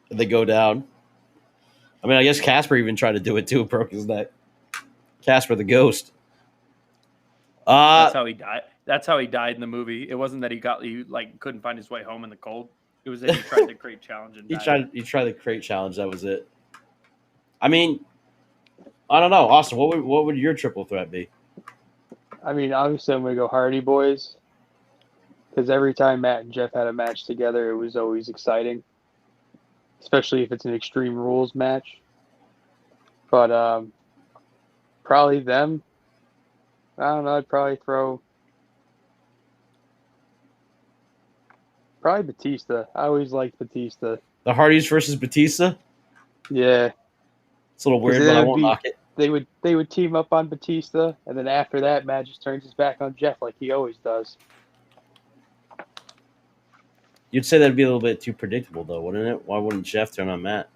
They go down. I mean, I guess Casper even tried to do it too. Broke his neck. Casper the Ghost. That's how he died. That's how he died in the movie. It wasn't that he couldn't find his way home in the cold. It was that he tried the crate challenge and died. He tried the crate challenge. That was it. I mean, I don't know, Austin. What would your triple threat be? I mean, obviously I'm gonna go Hardy Boys, because every time Matt and Jeff had a match together, it was always exciting, especially if it's an Extreme Rules match. But probably them. I don't know. I'd probably throw Batista. I always liked Batista. The Hardys versus Batista? Yeah. It's a little weird, but I won't knock it. They would team up on Batista, and then after that, Matt just turns his back on Jeff like he always does. You'd say that'd be a little bit too predictable, though, wouldn't it? Why wouldn't Jeff turn on Matt?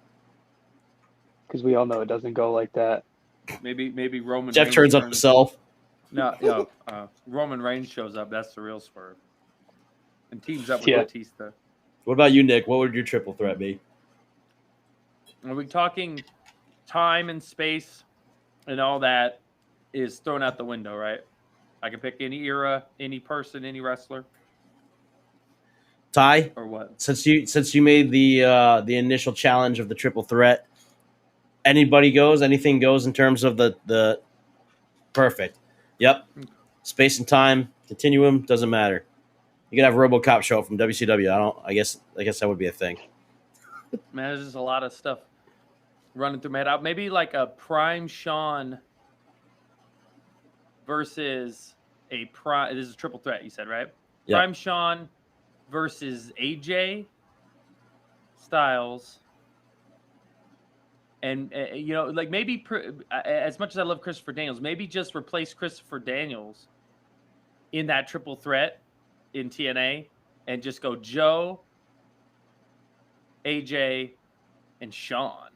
Because we all know it doesn't go like that. Maybe Roman Jeff Reigns turns on himself. No, Roman Reigns shows up. That's the real swerve. And teams up with Batista. What about you, Nick? What would your triple threat be? Are we talking time and space and all that is thrown out the window, right? I can pick any era, any person, any wrestler. Ty, or what? Since you made the initial challenge of the triple threat, anybody goes, anything goes in terms of the perfect. Yep. Space and time, continuum, doesn't matter. You could have RoboCop show up from WCW. I guess that would be a thing. Man, there's just a lot of stuff running through my head. Maybe like a Prime Shawn versus a Prime. This is a triple threat, you said, right? Yep. Prime Shawn versus AJ Styles. And, like maybe as much as I love Christopher Daniels, maybe just replace Christopher Daniels in that triple threat in TNA and just go Joe, AJ, and Shawn.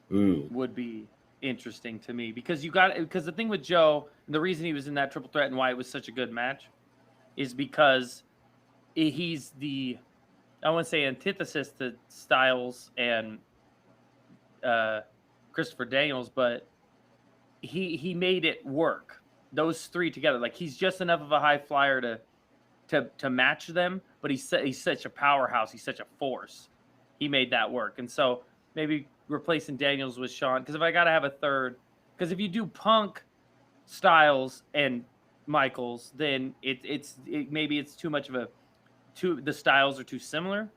Would be interesting to me because the thing with Joe, and the reason he was in that triple threat and why it was such a good match is because he's the, I want to say, antithesis to Styles and Christopher Daniels, but he made it work. Those three together, like he's just enough of a high flyer to match them, but he's such a powerhouse. He's such a force. He made that work, and so maybe replacing Daniels with Shawn. Because if I gotta have a third, because if you do Punk, Styles, and Michaels, then maybe it's too much of the styles are too similar.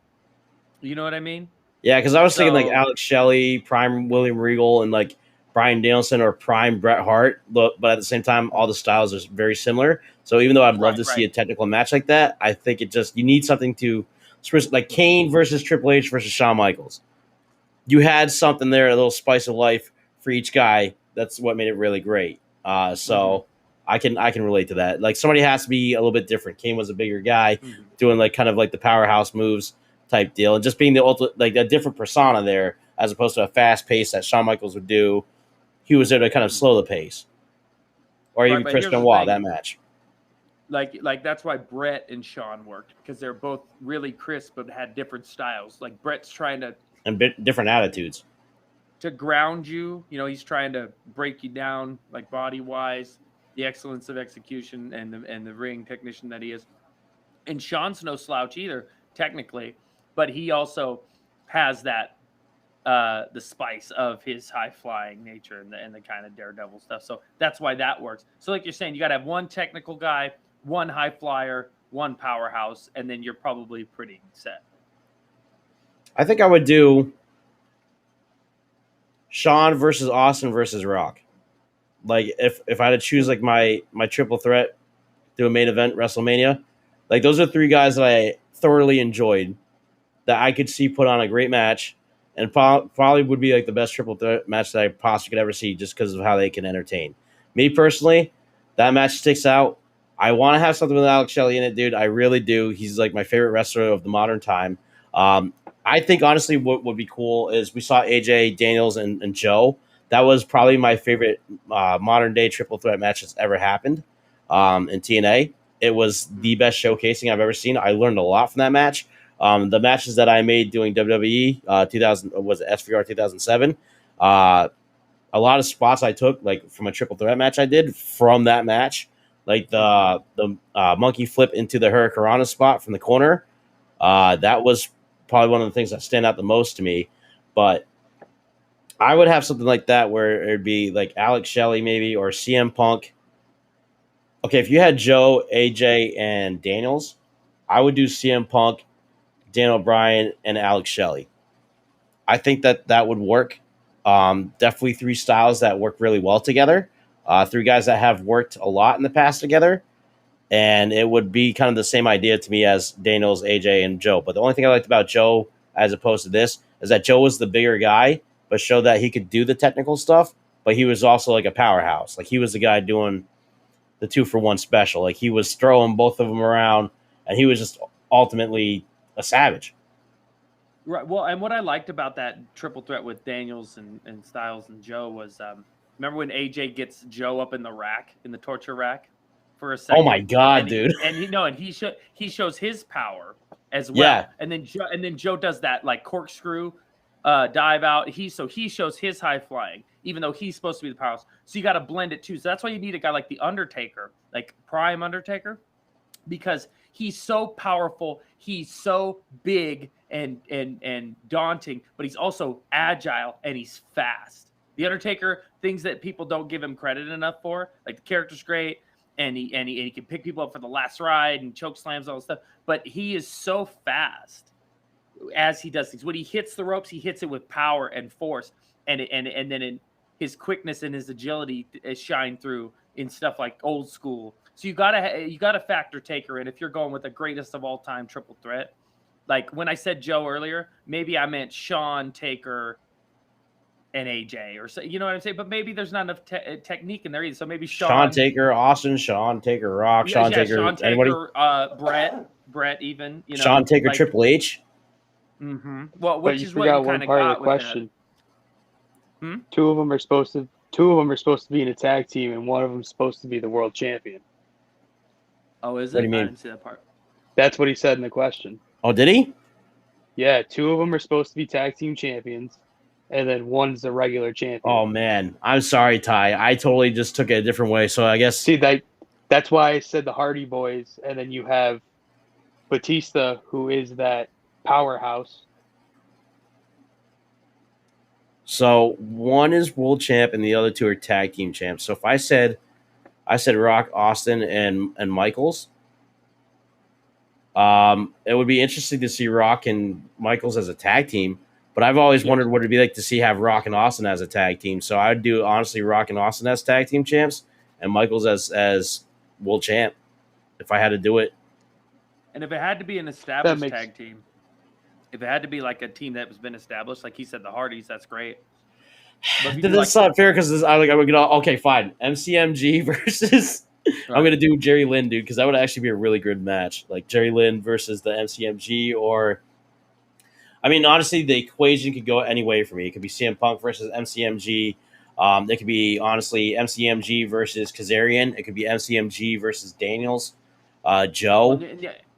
You know what I mean? Yeah, because I was thinking like Alex Shelley, Prime William Regal, and like Bryan Danielson or Prime Bret Hart. But at the same time, all the styles are very similar. So even though I'd love to see a technical match like that, I think you need something to, like Kane versus Triple H versus Shawn Michaels. You had something there, a little spice of life for each guy. That's what made it really great. So I can relate to that. Like somebody has to be a little bit different. Kane was a bigger guy, doing like kind of like the powerhouse moves type deal, and just being the ultimate, like a different persona there, as opposed to a fast pace that Shawn Michaels would do. He was there to kind of slow the pace, or even Chris Benoit that match. Like that's why Bret and Shawn worked, because they're both really crisp but had different styles. Like Bret's trying to different attitudes to ground you. He's trying to break you down, like body wise, the excellence of execution and the ring technician that he is. And Shawn's no slouch either, technically, but he also has that the spice of his high flying nature and the kind of daredevil stuff. So that's why that works. So like you're saying, you got to have one technical guy, one high flyer, one powerhouse, and then you're probably pretty set. I think I would do Shawn versus Austin versus Rock. Like if I had to choose like my triple threat to a main event WrestleMania, like those are three guys that I thoroughly enjoyed that I could see put on a great match and probably would be like the best triple threat match that I possibly could ever see just because of how they can entertain. Me personally, that match sticks out. I want to have something with Alex Shelley in it, dude. I really do. He's like my favorite wrestler of the modern time. I think honestly what would be cool is we saw AJ, Daniels, and Joe. That was probably my favorite modern day triple threat match that's ever happened in TNA. It was the best showcasing I've ever seen. I learned a lot from that match. The matches that I made doing WWE 2000 was SVR 2007. A lot of spots I took like from a triple threat match I did from that match, like the monkey flip into the Hurricanrana spot from the corner. That was probably one of the things that stand out the most to me. But I would have something like that where it'd be like Alex Shelley maybe or CM Punk. Okay, if you had Joe, AJ, and Daniels, I would do CM Punk, Daniel Bryan, and Alex Shelley. I think that would work. Definitely three styles that work really well together. Three guys that have worked a lot in the past together. And it would be kind of the same idea to me as Daniels, AJ, and Joe. But the only thing I liked about Joe as opposed to this is that Joe was the bigger guy, but showed that he could do the technical stuff, but he was also like a powerhouse. Like he was the guy doing the 2-for-1 special. Like he was throwing both of them around, and he was just ultimately a savage. Right. Well, and what I liked about that triple threat with Daniels and Styles and Joe was, remember when AJ gets Joe up in the rack, in the torture rack, for a second? Oh my god, dude! He shows his power as well. Yeah. And then Joe does that like corkscrew dive out. He shows his high flying, even though he's supposed to be the powerhouse. So you got to blend it too. So that's why you need a guy like the Undertaker, like Prime Undertaker, because he's so powerful. He's so big and daunting, but he's also agile and he's fast. The Undertaker, things that people don't give him credit enough for, like the character's great, and he can pick people up for the last ride and choke slams, all this stuff. But he is so fast as he does things. When he hits the ropes, he hits it with power and force, and then in his quickness and his agility shine through in stuff like old school. So you gotta factor Taker in if you're going with the greatest of all time triple threat. Like when I said Joe earlier, maybe I meant Shawn, Taker, and AJ, or so, you know what I'm saying? But maybe there's not enough technique in there either. So maybe Shawn Taker, Austin, Shawn Taker, Rock, Shawn Taker, anybody? Brett, even, you know, Shawn Taker, like, Triple H. Mm-hmm. Well, which is what you kind of got the question. Two of them are supposed to be in a tag team, and one of them is supposed to be the world champion. Oh, is it? What do you mean? I didn't see that part. That's what he said in the question. Oh, did he? Yeah, two of them are supposed to be tag team champions, and then one's the regular champion. Oh man, I'm sorry, Ty. I totally just took it a different way. So I guess that's why I said the Hardy Boys, and then you have Batista, who is that powerhouse. So one is world champ, and the other two are tag team champs. So if I said Rock, Austin, and Michaels, it would be interesting to see Rock and Michaels as a tag team. But I've always wondered what it'd be like to have Rock and Austin as a tag team. So I'd do, honestly, Rock and Austin as tag team champs and Michaels as world champ if I had to do it. And if it had to be an established tag team, if it had to be like a team that has been established, like he said, the Hardys, that's great. That's not fair because okay, fine. MCMG versus... Right. I'm going to do Jerry Lynn, dude, because that would actually be a really good match. Like Jerry Lynn versus the MCMG, or... I mean, honestly, the equation could go any way for me. It could be CM Punk versus MCMG. It could be, honestly, MCMG versus Kazarian. It could be MCMG versus Daniels, Joe.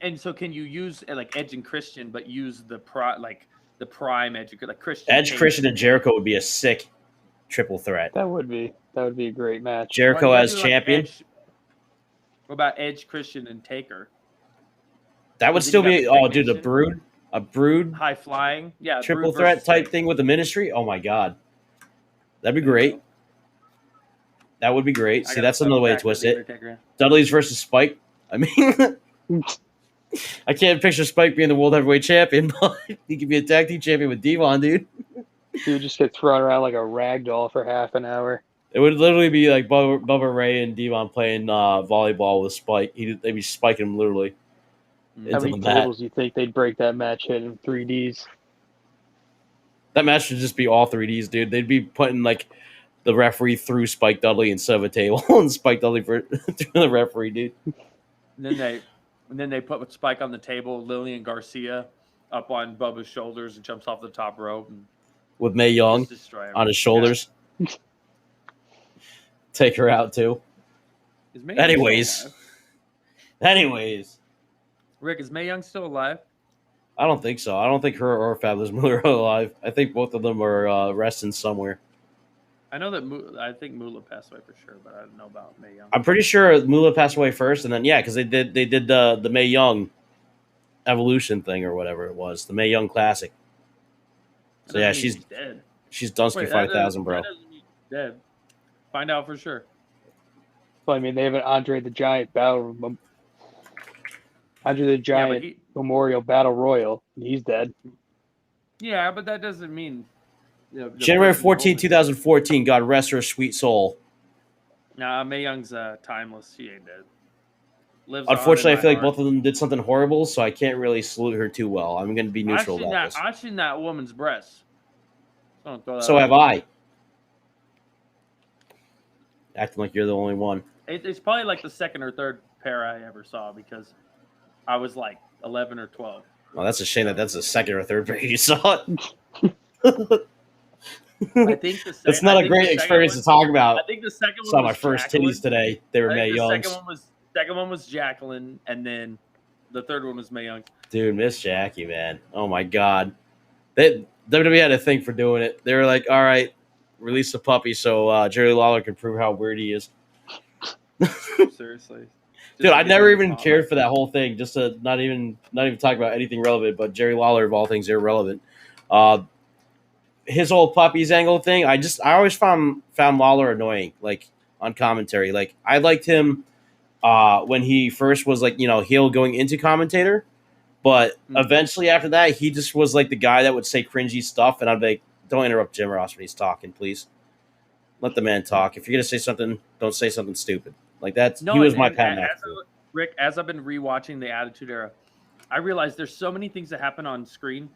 And so can you use like Edge and Christian, but use the prime Edge, like Christian? Edge, Christian, and Jericho would be a sick triple threat. That would be a great match. Jericho as champion. What about Edge, Christian, and Taker? That would still be dude, a brood high flying, triple threat type thing with the Ministry. Oh my god, that'd be great. That would be great. See, that's another way to twist it. Dudley's versus Spike. I mean, I can't picture Spike being the World Heavyweight Champion, but he could be a tag team champion with Devon, dude. He would just get thrown around like a rag doll for half an hour. It would literally be like Bubba Ray and Devon playing volleyball with Spike. They'd be spiking him literally. How many tables do you think they'd break that match hitting 3Ds? That match should just be all 3Ds, dude. They'd be putting like the referee through Spike Dudley instead of a table, and Spike Dudley through the referee, dude. And then they put Spike on the table, Lillian Garcia up on Bubba's shoulders and jumps off the top rope. And with Mae Young on his shoulders. Yeah. Take her out, too. Anyways. Rick, is Mae Young still alive? I don't think so. I don't think her or Fabulous Moolah are alive. I think both of them are resting somewhere. I know that I think Moolah passed away for sure, but I don't know about Mae Young. I'm pretty sure Moolah passed away first, and then because they did the Mae Young Evolution thing or whatever it was, the Mae Young Classic. So yeah, she's dead. She's Dunsky 5000, bro. That doesn't mean she's dead. Find out for sure. Well, I mean, they have an Andre the Giant Memorial Battle Royal. He's dead. Yeah, but that doesn't mean. January 14, 2014. God rest her sweet soul. Nah, Mae Young's timeless. She ain't dead. Unfortunately, I feel like both of them did something horrible, so I can't really salute her too well. I'm going to be neutral about this. I've seen that woman's breasts. So have I. Acting like you're the only one. It's probably like the second or third pair I ever saw because I was like 11 or 12. Well, that's a shame that's the second or third pair you saw it. I think it's not a great experience to talk about. I think the second one saw was my first Jacqueline. Titties today. They were Mae Young's. Second one was Jacqueline, and then the third one was Mae Young. Dude, Miss Jackie, man. Oh my God. WWE had a thing for doing it. They were like, all right, release the puppy so Jerry Lawler can prove how weird he is. Seriously. Dude, I never even cared for that whole thing, just to not even talk about anything relevant, but Jerry Lawler, of all things, irrelevant. His whole puppies angle thing, I always found Lawler annoying, like, on commentary. Like, I liked him when he first was, like, heel going into commentator, but eventually after that, he just was, like, the guy that would say cringy stuff, and I'd be like, don't interrupt Jim Ross when he's talking, please. Let the man talk. If you're going to say something, don't say something stupid. Like, he was my Pat McAfee. Rick, as I've been rewatching the Attitude Era, I realized there's so many things that happen on screen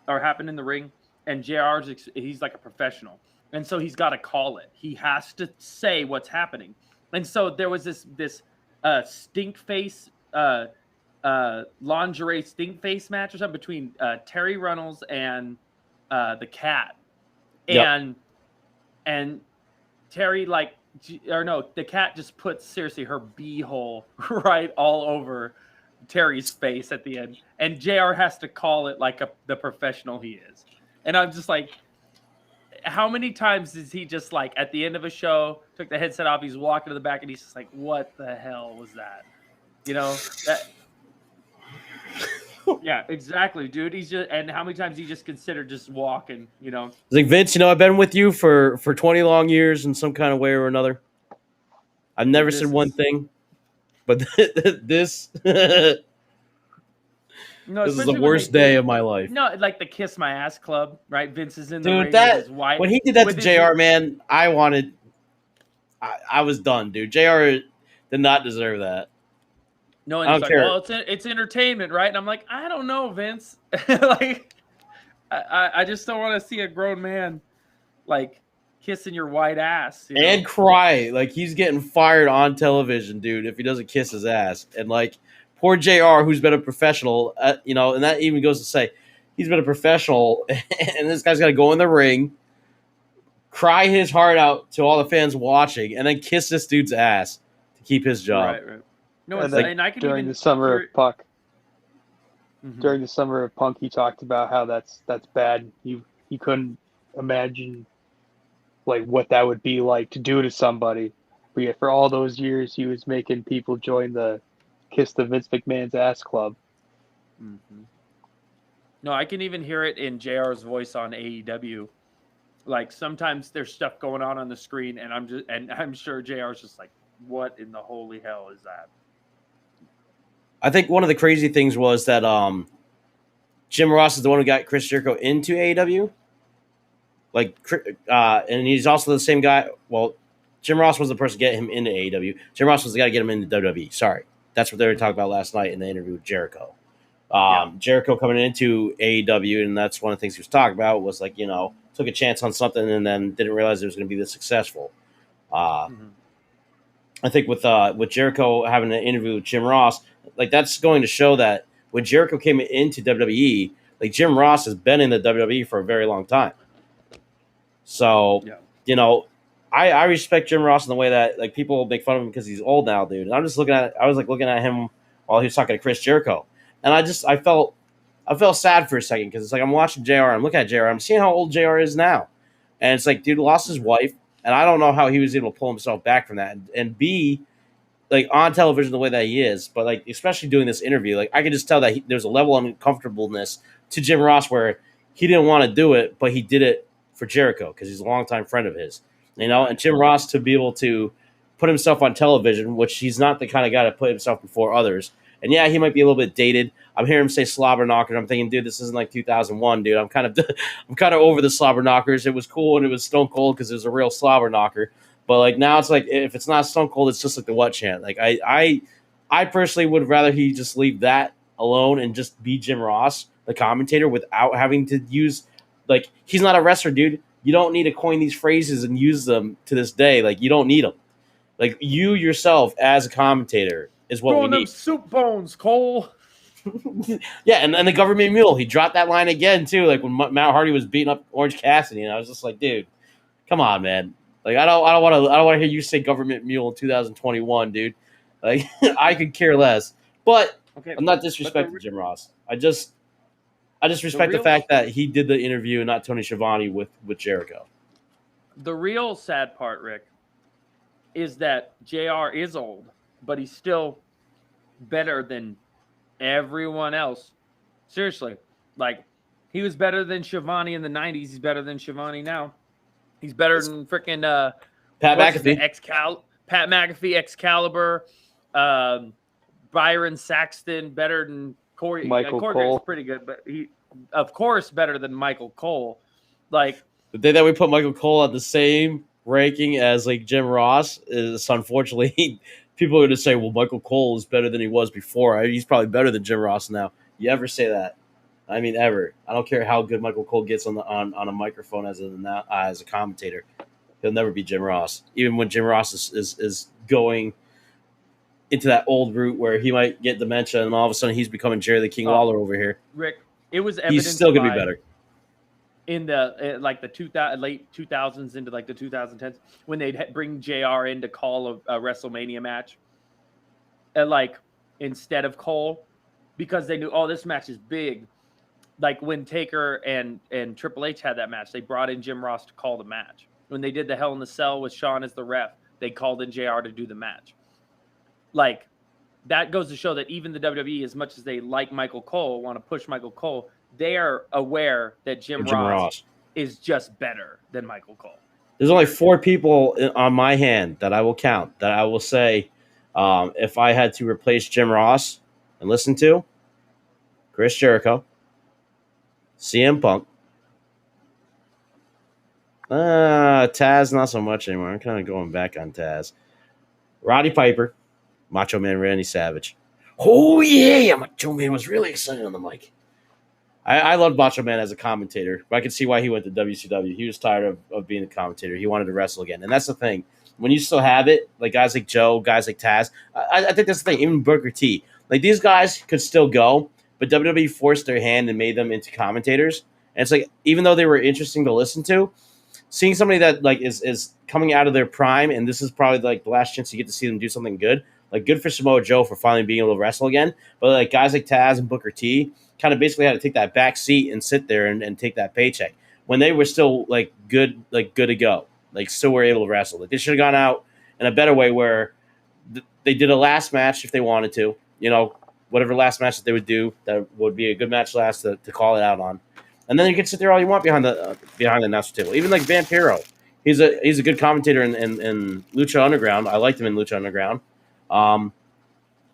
or happen in the ring, and he's like a professional. And so he's got to call it. He has to say what's happening. And so there was this stink face, lingerie stink face match or something between Terry Runnels and the Cat. And Terry, the Cat just puts seriously her beehole right all over Terry's face at the end. And JR has to call it like the professional he is. And I'm just like, how many times is he just like at the end of a show, took the headset off, he's walking to the back and he's just like, what the hell was that? Yeah, exactly, dude. And how many times he just considered just walking, It's like, Vince, I've been with you for 20 long years in some kind of way or another. I've never said one thing, but this this is the worst day of my life. No, like the Kiss My Ass Club, right? Vince is in the ring with his wife. When he did that to JR, man, I was done, dude. JR did not deserve that. No, and he's like, well, it's entertainment, right? And I'm like, I don't know, Vince. Like, I just don't want to see a grown man, like, kissing your white ass. And cry. Like, he's getting fired on television, dude, if he doesn't kiss his ass. And, like, poor JR, who's been a professional, and that even goes to say, he's been a professional, and this guy's got to go in the ring, cry his heart out to all the fans watching, and then kiss this dude's ass to keep his job. Right. No, and I can during the summer of Punk. Mm-hmm. During the summer of Punk, he talked about how that's bad. He couldn't imagine like what that would be like to do to somebody. But yet, for all those years, he was making people join the Kiss the Vince McMahon's Ass Club. Mm-hmm. No, I can even hear it in JR's voice on AEW. Like sometimes there's stuff going on the screen, and I'm sure JR's just like, "What in the holy hell is that?" I think one of the crazy things was that Jim Ross is the one who got Chris Jericho into AEW. And he's also the same guy. Well, Jim Ross was the person to get him into AEW. Jim Ross was the guy to get him into WWE. Sorry. That's what they were talking about last night in the interview with Jericho. Jericho coming into AEW, and that's one of the things he was talking about, was like, took a chance on something and then didn't realize it was going to be this successful. I think with Jericho having an interview with Jim Ross, like, that's going to show that when Jericho came into WWE, like, Jim Ross has been in the WWE for a very long time. So, I respect Jim Ross in the way that, like, people make fun of him because he's old now, dude. And I was looking at him while he was talking to Chris Jericho, and I felt sad for a second, because it's like I'm watching JR, I'm looking at JR, I'm seeing how old JR is now, and it's like, dude lost his wife, and I don't know how he was able to pull himself back from that and be, like, on television the way that he is, but, like, especially doing this interview, like, I could just tell that there's a level of uncomfortableness to Jim Ross where he didn't want to do it, but he did it for Jericho because he's a longtime friend of his, and Jim Ross to be able to put himself on television, which he's not the kind of guy to put himself before others. And yeah, he might be a little bit dated. I'm hearing him say slobber knocker. I'm thinking, dude, this isn't like 2001, dude. I'm kind of over the slobber knockers. It was cool and it was Stone Cold because it was a real slobber knocker. But, like, now it's like, if it's not Stone Cold, it's just like the what chant. Like, I personally would rather he just leave that alone and just be Jim Ross, the commentator, without having to use, like, he's not a wrestler, dude. You don't need to coin these phrases and use them to this day. Like, you don't need them. Like, you yourself as a commentator is what we need. Them soup bones, Cole. Yeah, and the government mule. He dropped that line again too. Like when Matt Hardy was beating up Orange Cassidy, and I was just like, dude, come on, man. Like, I don't want to hear you say government mule in 2021, dude. Like, I could care less. But I'm not disrespecting Jim Ross. I just respect the fact that he did the interview and not Tony Schiavone with Jericho. The real sad part, Rick, is that JR is old, but he's still better than everyone else. Seriously. Like, he was better than Schiavone in the 90s. He's better than Schiavone now. He's better than freaking Pat McAfee. Pat McAfee, Excalibur, Byron Saxton, better than Corey. Michael Corey Cole. Greg's pretty good, but he, of course, better than Michael Cole. Like, the day that we put Michael Cole at the same ranking as, like, Jim Ross is, unfortunately, people are going to say, well, Michael Cole is better than he was before. He's probably better than Jim Ross now. You ever say that? I mean, ever. I don't care how good Michael Cole gets on a microphone as a commentator. He'll never be Jim Ross. Even when Jim Ross is going into that old route where he might get dementia and all of a sudden he's becoming Jerry the King Lawler over here. Rick, it was evident. He's still going to be better. In the late 2000s into like the 2010s, when they'd bring JR in to call a WrestleMania match, instead of Cole, because they knew, this match is big. Like when Taker and Triple H had that match, they brought in Jim Ross to call the match. When they did the Hell in the Cell with Shawn as the ref, they called in JR to do the match. Like, that goes to show that even the WWE, as much as they like Michael Cole, want to push Michael Cole, they are aware that Jim Ross is just better than Michael Cole. There's only 4 people on my hand that I will count, that I will say, if I had to replace Jim Ross and listen to, Chris Jericho, CM Punk, Taz, not so much anymore. I'm kind of going back on Taz. Roddy Piper, Macho Man Randy Savage. Oh, yeah, Macho Man was really excited on the mic. I loved Macho Man as a commentator, but I could see why he went to WCW. He was tired of being a commentator. He wanted to wrestle again. And that's the thing. When you still have it, like guys like Joe, guys like Taz, I think that's the thing. Even Booker T. Like, these guys could still go, but WWE forced their hand and made them into commentators. And it's like, even though they were interesting to listen to, seeing somebody that like is coming out of their prime, and this is probably like the last chance you get to see them do something good. Like, good for Samoa Joe for finally being able to wrestle again. But like guys like Taz and Booker T kind of basically had to take that back seat and sit there and take that paycheck when they were still like good to go. Like, still were able to wrestle. Like, they should have gone out in a better way where they did a last match if they wanted to. You know, whatever last match that they would do, that would be a good match last to call it out on. And then you can sit there all you want behind the announcer table. Even like Vampiro, he's a good commentator in Lucha Underground. I liked him in Lucha Underground.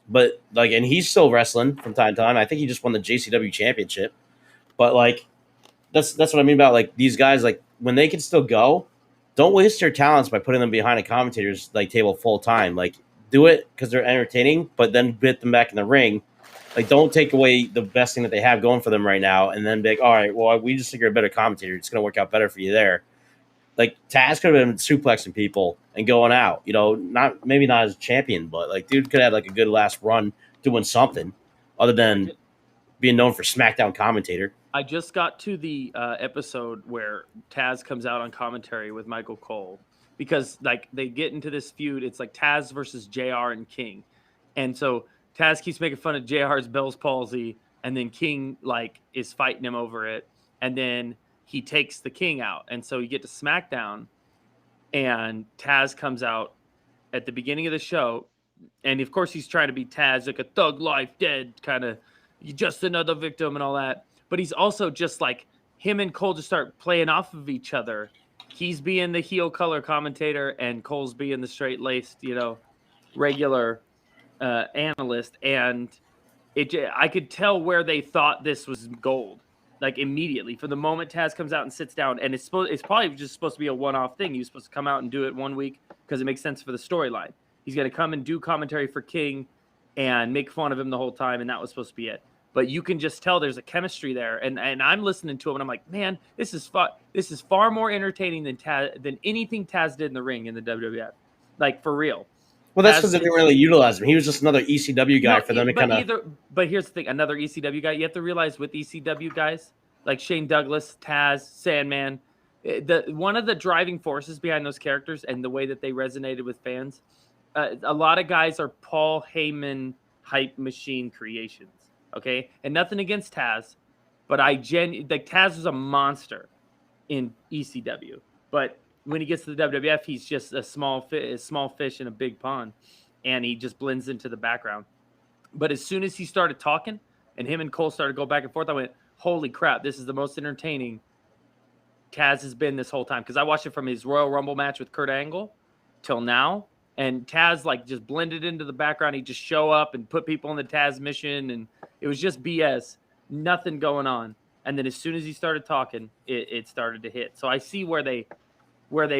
but like, and he's still wrestling from time to time. I think he just won the JCW championship. But like, that's what I mean about like these guys. Like when they can still go, don't waste your talents by putting them behind a commentator's like table full time. Like do it because they're entertaining, but then get them back in the ring. Like don't take away the best thing that they have going for them right now, and then be like, all right, well, we just think you're a better commentator. It's going to work out better for you there. Like Taz could have been suplexing people and going out. You know, maybe not as a champion, but like dude could have like a good last run doing something other than being known for SmackDown commentator. I just got to the episode where Taz comes out on commentary with Michael Cole because like they get into this feud. It's like Taz versus JR and King. And so Taz keeps making fun of JR's Bell's palsy. And then King like is fighting him over it. And then he takes the King out. And so you get to SmackDown and Taz comes out at the beginning of the show. And of course he's trying to be Taz, like a thug life dead kind of, just another victim and all that. But he's also just like him and Cole just start playing off of each other. He's being the heel color commentator and Cole's being the straight laced, regular analyst. And I could tell where they thought this was gold, like immediately from the moment Taz comes out and sits down. And it's probably just supposed to be a one-off thing. He was supposed to come out and do it one week because it makes sense for the storyline. He's going to come and do commentary for King and make fun of him the whole time. And that was supposed to be it. But you can just tell there's a chemistry there, and I'm listening to him, and I'm like, man, this is far more entertaining than anything Taz did in the ring in the WWF, like for real. Well, that's because they didn't really utilize him. He was just another ECW guy for them to kind of. But here's the thing: another ECW guy. You have to realize with ECW guys like Shane Douglas, Taz, Sandman, one of the driving forces behind those characters and the way that they resonated with fans. A lot of guys are Paul Heyman hype machine creations. Okay, and nothing against Taz, but Taz was a monster in ECW. But when he gets to the WWF, he's just a small fish in a big pond, and he just blends into the background. But as soon as he started talking, and him and Cole started to go back and forth, I went, "Holy crap! This is the most entertaining Taz has been this whole time." Because I watched it from his Royal Rumble match with Kurt Angle till now. And Taz like just blended into the background. He'd just show up and put people in the Taz mission, and it was just BS, nothing going on. And then as soon as he started talking, it started to hit. So I see where they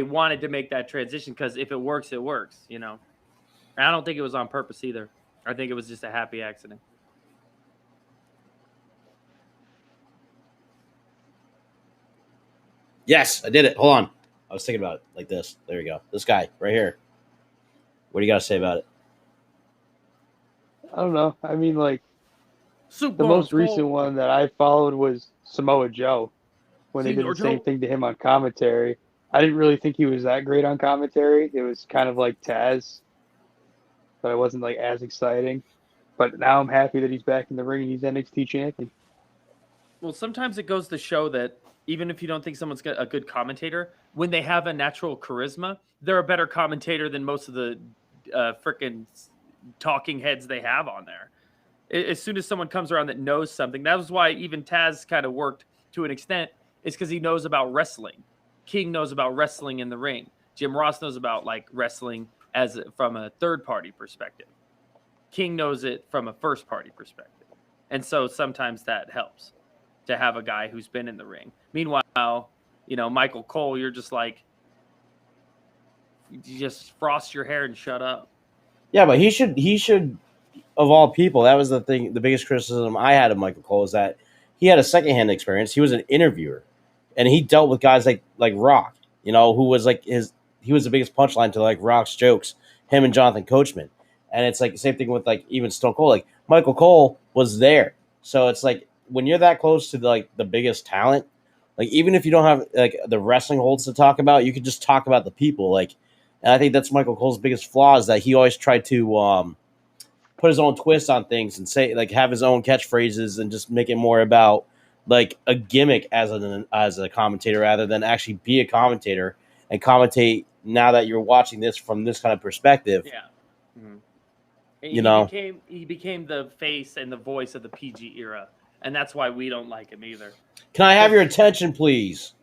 wanted to make that transition because if it works, it works. And I don't think it was on purpose either. I think it was just a happy accident. Yes, I did it. Hold on, I was thinking about it like this. There we go. This guy right here. What do you got to say about it? I don't know. I mean, like, the most recent one that I followed was Samoa Joe when they did the same thing to him on commentary. I didn't really think he was that great on commentary. It was kind of like Taz, but it wasn't like as exciting. But now I'm happy that he's back in the ring and he's NXT champion. Well, sometimes it goes to show that even if you don't think someone's a good commentator, when they have a natural charisma, they're a better commentator than most of the freaking talking heads they have on there. As soon as someone comes around that knows something, that was why even Taz kind of worked to an extent, is because he knows about wrestling. King knows about wrestling in the ring. Jim Ross knows about like wrestling from a third party perspective. King knows it from a first party perspective. And so sometimes that helps to have a guy who's been in the ring. Meanwhile, Michael Cole, you're just like, you just frost your hair and shut up. Yeah, but he should, of all people, that was the thing. The biggest criticism I had of Michael Cole is that he had a secondhand experience. He was an interviewer, and he dealt with guys like Rock, who was like he was the biggest punchline to like Rock's jokes. Him and Jonathan Coachman, and it's like the same thing with like even Stone Cold. Like Michael Cole was there, so it's like when you're that close to the biggest talent, like even if you don't have like the wrestling holds to talk about, you could just talk about the people. Like, and I think that's Michael Cole's biggest flaw is that he always tried to put his own twist on things and say like have his own catchphrases and just make it more about like a gimmick as a commentator rather than actually be a commentator and commentate. Now that you're watching this from this kind of perspective, yeah, mm-hmm. He became the face and the voice of the PG era. And that's why we don't like him either. Can I have your attention, please?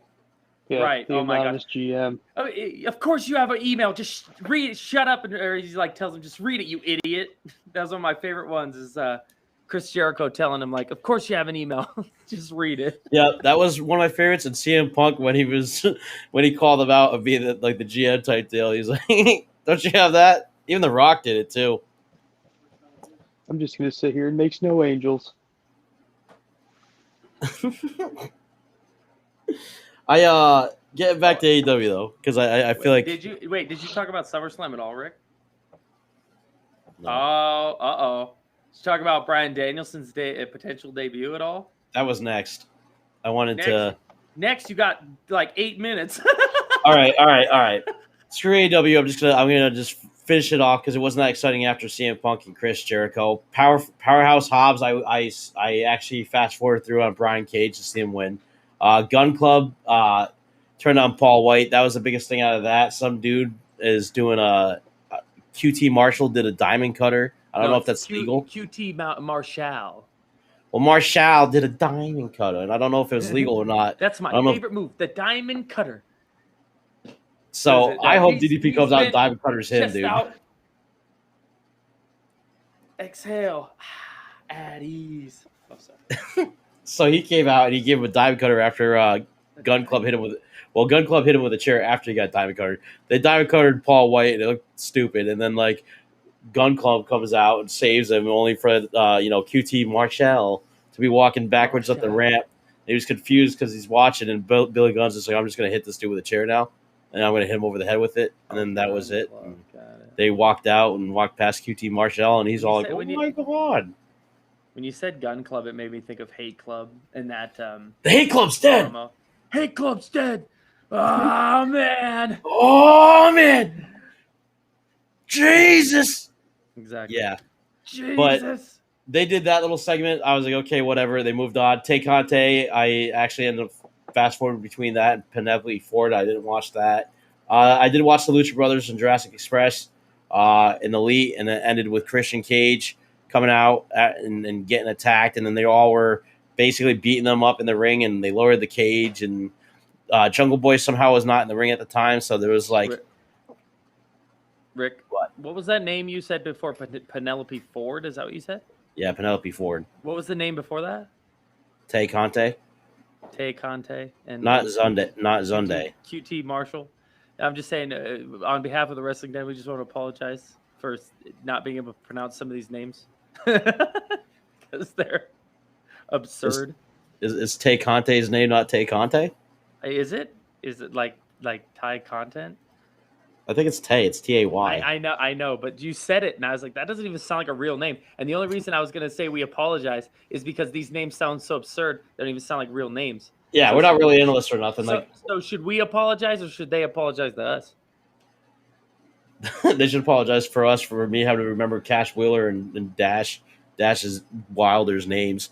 Yeah, right. The anonymous GM. Oh, of course you have an email. Just read it. Shut up. Or he's like tells him, just read it, you idiot. That was one of my favorite ones. Is Chris Jericho telling him like, of course you have an email. Just read it. Yeah, that was one of my favorites. And CM Punk when he called him out of being the GM type deal. He's like, "Don't you have that?" Even The Rock did it too. I'm just gonna sit here and make snow angels. I get back to AEW though, because I feel like Did you talk about SummerSlam at all, Rick? No. Oh. Did you talk about Bryan Danielson's potential debut at all? That was next. I wanted to. Next, you got like 8 minutes. All right. Screw AEW. I'm gonna just finish it off because it wasn't that exciting after CM Punk and Chris Jericho. Powerhouse Hobbs. I actually fast forward through on Brian Cage to see him win. Gun Club turned on Paul White. That was the biggest thing out of that. Some dude is doing a QT Marshall did a diamond cutter. I don't know if that's legal. QT Marshall. Well, Marshall did a diamond cutter, and I don't know if it was legal or not. That's my favorite move, the diamond cutter. So I hope DDP comes out and diamond cutters him, dude. Out. Exhale. At ease. Oh, sorry. So he came out and he gave him a diamond cutter after Gun Club hit him with. Well, Gun Club hit him with a chair after he got diamond cuttered. They diamond cuttered Paul White, and it looked stupid. And then Gun Club comes out and saves him, only for QT Marshall to be walking backwards up the ramp. He was confused because he's watching, and Billy Gunn's just like, "I'm just going to hit this dude with a chair now, and I'm going to hit him over the head with it." And then that was it. They walked out and walked past QT Marshall, and he's all like, "Oh my god!" When you said Gun Club, it made me think of Hate Club, and that the Hate Club's dead. Promo. Hate Club's dead. Oh man! Jesus! Exactly. Yeah. Jesus. But they did that little segment. I was like, okay, whatever. They moved on. Tay Conte, I actually ended up fast forward between that and Penelope Ford. I didn't watch that. I did watch the Lucha Brothers and Jurassic Express in Elite, and it ended with Christian Cage coming out and getting attacked, and then they all were basically beating them up in the ring, and they lowered the cage, and Jungle Boy somehow was not in the ring at the time, so there was Rick, what was that name you said before? Penelope Ford? Is that what you said? Yeah, Penelope Ford. What was the name before that? Tay Conte. Tay Conte. And not Zunde. QT Marshall. I'm just saying, on behalf of the Wrestling Den, we just want to apologize for not being able to pronounce some of these names. Because they're absurd. Is Tay Conte's name not Tay Conte? Is it? Is it like Thai content? I think it's Tay. It's T-A-Y. I know, but you said it, and I was like, that doesn't even sound like a real name. And the only reason I was going to say we apologize is because these names sound so absurd, they don't even sound like real names. Yeah, so we're not really into this or nothing. So should we apologize, or should they apologize to us? They should apologize for us for me having to remember Cash Wheeler and Dash's Wilder's names.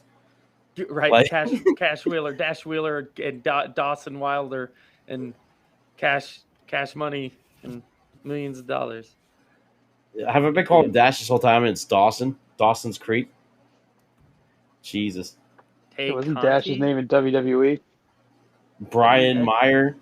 Right, Cash Wheeler, Dash Wheeler, and Dawson Wilder, and Cash Money, and millions of dollars. I haven't been calling Dash this whole time, and it's Dawson's Creek. Jesus. Wasn't Dash's name in WWE? Brian Meyer.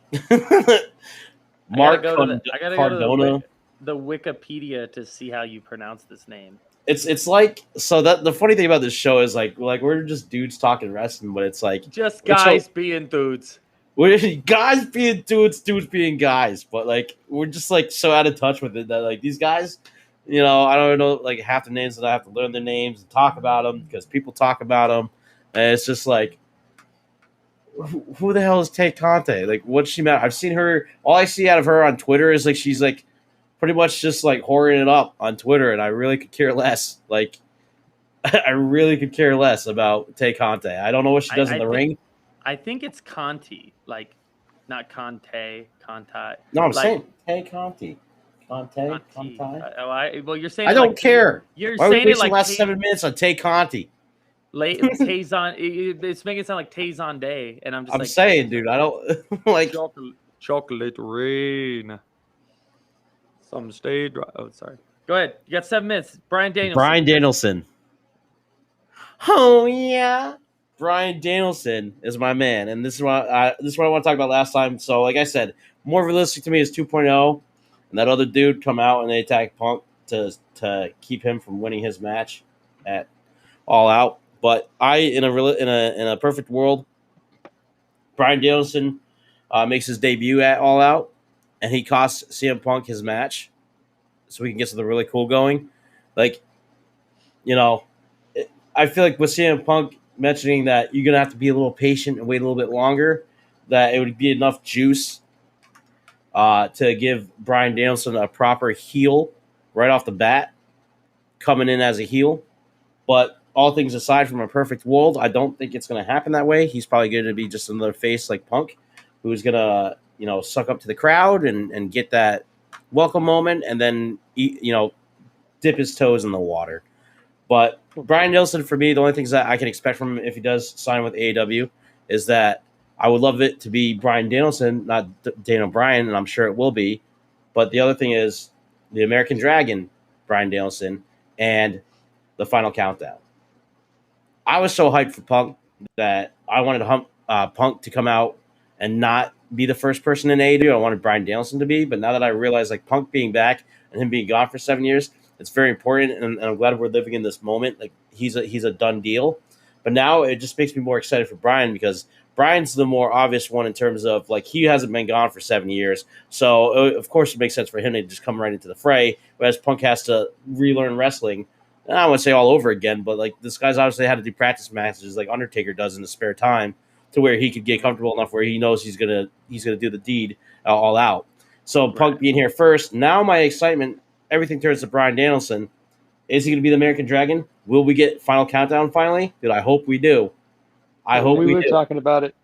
Mark Cardona. The Wikipedia to see how you pronounce this name. It's like, so that the funny thing about this show is like we're just dudes talking wrestling, but it's like just guys being dudes. We're guys being dudes being guys, but we're just so out of touch with it that these guys, I don't know half the names that I have to learn their names and talk about them because people talk about them, and it's just who the hell is Tay Conte? What's she mad? I've seen her. All I see out of her on Twitter is she's pretty much just whoring it up on Twitter, and I really could care less. I really could care less about Tay Conte. I don't know what she does in the ring. I think it's Conti, not Conte. No, I'm saying Tay Conte. Conte. Well, you're saying I don't care. You're Why saying are we wasting the last 7 minutes on Tay Conte? Tayzon. It's making it sound like Tayzon Day, and I'm saying, dude, I don't chocolate rain. Some stay dry. Oh, sorry. Go ahead. You got 7 minutes. Bryan Danielson. Oh, yeah. Bryan Danielson is my man, and this is what I want to talk about last time. So, like I said, more realistic to me is 2.0, and that other dude come out and they attack Punk to keep him from winning his match at All Out. But in a perfect world, Bryan Danielson makes his debut at All Out, and he costs CM Punk his match, so we can get something really cool going. Like, I feel like with CM Punk mentioning that you're gonna have to be a little patient and wait a little bit longer, that it would be enough juice to give Bryan Danielson a proper heel right off the bat, coming in as a heel. But all things aside, from a perfect world, I don't think it's going to happen that way. He's probably going to be just another face like Punk, who's going to, suck up to the crowd and get that welcome moment, and then, dip his toes in the water. But Bryan Danielson, for me, the only things that I can expect from him if he does sign with AEW is that I would love it to be Bryan Danielson, not Daniel Bryan, and I'm sure it will be. But the other thing is the American Dragon, Bryan Danielson, and the Final Countdown. I was so hyped for Punk that I wanted Punk to come out and not be the first person in AEW. I wanted Bryan Danielson to be, but now that I realize like Punk being back and him being gone for 7 years, it's very important, and I'm glad we're living in this moment. Like he's a done deal. But now it just makes me more excited for Bryan, because Bryan's the more obvious one in terms of like he hasn't been gone for 7 years. So of course it makes sense for him to just come right into the fray, whereas Punk has to relearn wrestling. And I don't want to say all over again, but like this guy's obviously had to do practice matches like Undertaker does in his spare time, to where he could get comfortable enough where he knows he's gonna do the deed all out. So right. Punk being here first, now my excitement, everything turns to Bryan Danielson. Is he going to be the American Dragon? Will we get Final Countdown finally? Dude, I hope we do. When we were talking about it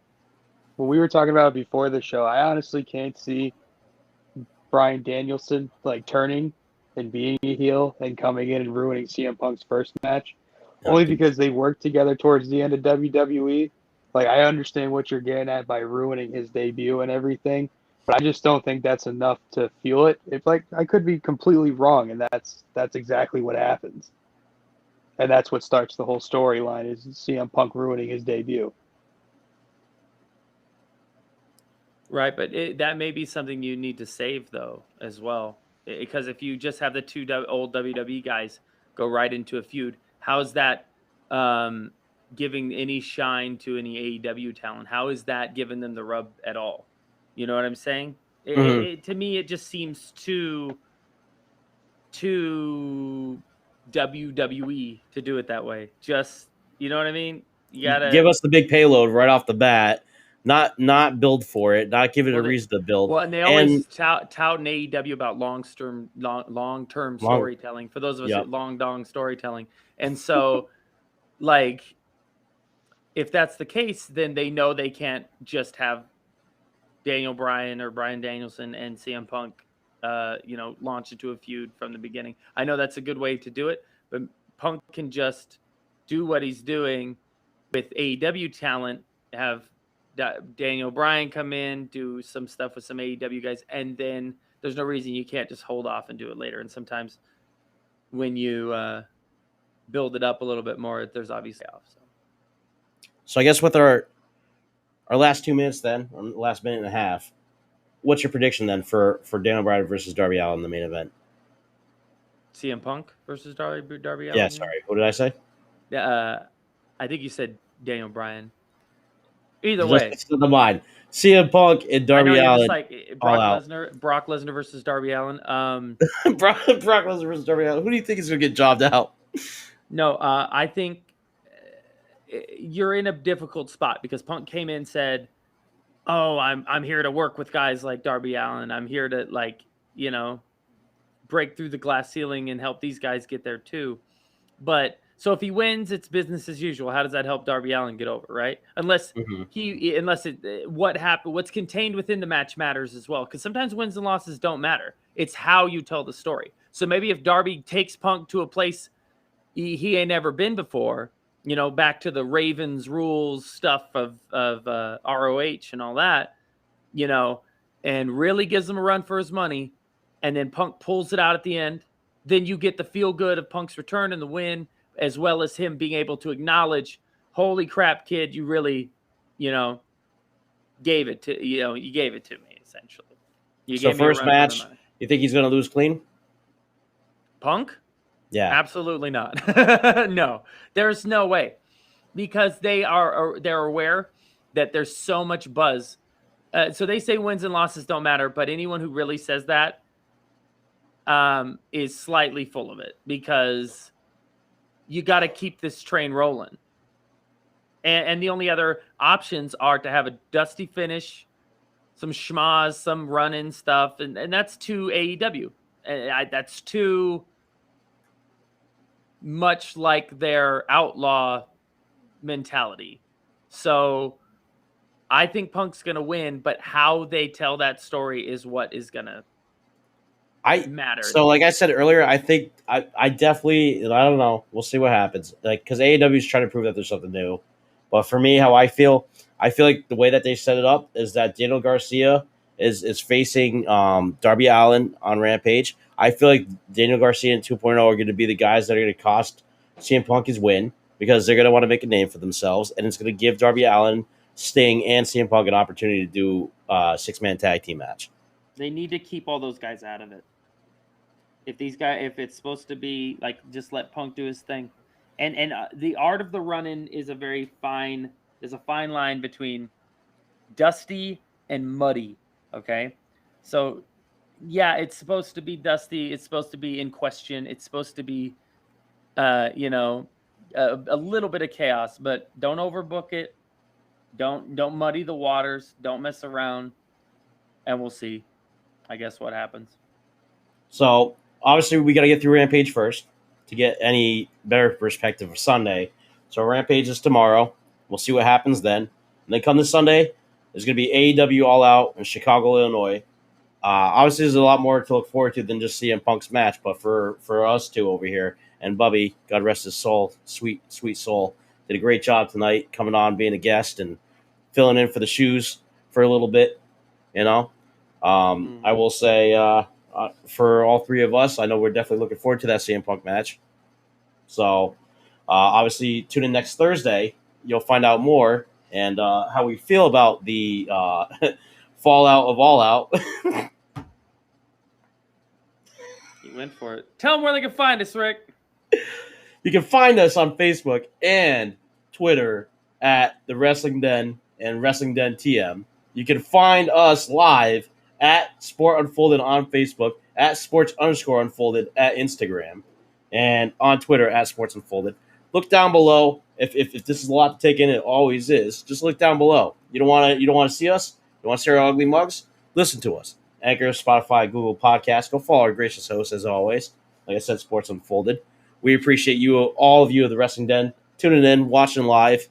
before the show, I honestly can't see Bryan Danielson like turning and being a heel and coming in and ruining CM Punk's first match. Only because they worked together towards the end of WWE. Like, I understand what you're getting at by ruining his debut and everything, but I just don't think that's enough to fuel it. If like I could be completely wrong, and that's exactly what happens. And that's what starts the whole storyline, is CM Punk ruining his debut. Right, but that may be something you need to save, though, as well. Because if you just have the two old WWE guys go right into a feud, how's that giving any shine to any AEW talent? How is that giving them the rub at all? You know what I'm saying? To me, it just seems too WWE to do it that way. Just, you know what I mean? You gotta give us the big payload right off the bat. Not build for it, not give it a reason to build. Well, and they always tout in AEW about long-term storytelling. For those of us that long storytelling. And so, like, if that's the case, then they know they can't just have Daniel Bryan or Bryan Danielson and CM Punk, launch into a feud from the beginning. I know that's a good way to do it, but Punk can just do what he's doing with AEW talent, have Daniel Bryan come in, do some stuff with some AEW guys, and then there's no reason you can't just hold off and do it later. And sometimes when you build it up a little bit more, there's obviously off. So I guess with our last 2 minutes then, or last minute and a half, what's your prediction then for Daniel Bryan versus Darby Allin in the main event? CM Punk versus Darby Allin? Yeah, sorry. What did I say? I think you said Daniel Bryan. Either way. Just the mind. CM Punk and Darby Allin. Like Brock Lesnar versus Darby Allin. Brock Lesnar versus Darby Allin. Who do you think is going to get jobbed out? No, I think you're in a difficult spot, because Punk came in and said, "Oh, I'm here to work with guys like Darby Allin. I'm here to break through the glass ceiling and help these guys get there too." But so if he wins, it's business as usual. How does that help Darby Allin get over, right? Unless what's contained within the match matters as well. Because sometimes wins and losses don't matter. It's how you tell the story. So maybe if Darby takes Punk to a place he ain't never been before, back to the Ravens rules stuff of ROH and all that, and really gives him a run for his money, and then Punk pulls it out at the end, then you get the feel good of Punk's return and the win, as well as him being able to acknowledge holy crap, kid, you really, gave it to you gave it to me essentially. You so gave me a first run for match, the money. you think he's going to lose clean? Punk? Yeah, absolutely not. No, there's no way, because they're aware that there's so much buzz. So they say wins and losses don't matter, but anyone who really says that is slightly full of it, because you got to keep this train rolling. And the only other options are to have a dusty finish, some schmaz, some run-in stuff, and that's too AEW. That's too much like their outlaw mentality. So I think Punk's going to win, but how they tell that story is what is going to matter. So like I said earlier, I think I definitely, I don't know. We'll see what happens. Like, because AEW is trying to prove that there's something new. But for me, how I feel like the way that they set it up is that Daniel Garcia is facing Darby Allin on Rampage. I feel like Daniel Garcia and 2.0 are going to be the guys that are going to cost CM Punk his win, because they're going to want to make a name for themselves, and it's going to give Darby Allin, Sting, and CM Punk an opportunity to do a 6-man tag team match. They need to keep all those guys out of it. If it's supposed to be like, just let Punk do his thing. And the art of the run-in is there's a fine line between dusty and muddy, okay? So, yeah, it's supposed to be dusty. It's supposed to be in question. It's supposed to be, a little bit of chaos, but don't overbook it. Don't muddy the waters. Don't mess around. And we'll see, I guess, what happens. So, obviously, we got to get through Rampage first to get any better perspective of Sunday. So Rampage is tomorrow. We'll see what happens then. And then come this Sunday, there's going to be AEW All Out in Chicago, Illinois. Obviously, there's a lot more to look forward to than just CM Punk's match. But for us two over here, and Bubby, God rest his soul, sweet, sweet soul, did a great job tonight coming on, being a guest, and filling in for the shoes for a little bit, I will say... for all three of us, I know we're definitely looking forward to that CM Punk match. So, obviously, tune in next Thursday. You'll find out more and how we feel about the fallout of All Out. You went for it. Tell them where they can find us, Rick. You can find us on Facebook and Twitter at The Wrestling Den and Wrestling Den TM. You can find us live at Sport Unfolded on Facebook, at Sports_Unfolded at Instagram, and on Twitter at Sports Unfolded. Look down below. If this is a lot to take in, it always is. Just look down below. You don't want to see us? You want to see our ugly mugs? Listen to us. Anchor, Spotify, Google Podcasts. Go follow our gracious host as always. Like I said, Sports Unfolded. We appreciate you, all of you of the Wrestling Den, tuning in, watching live.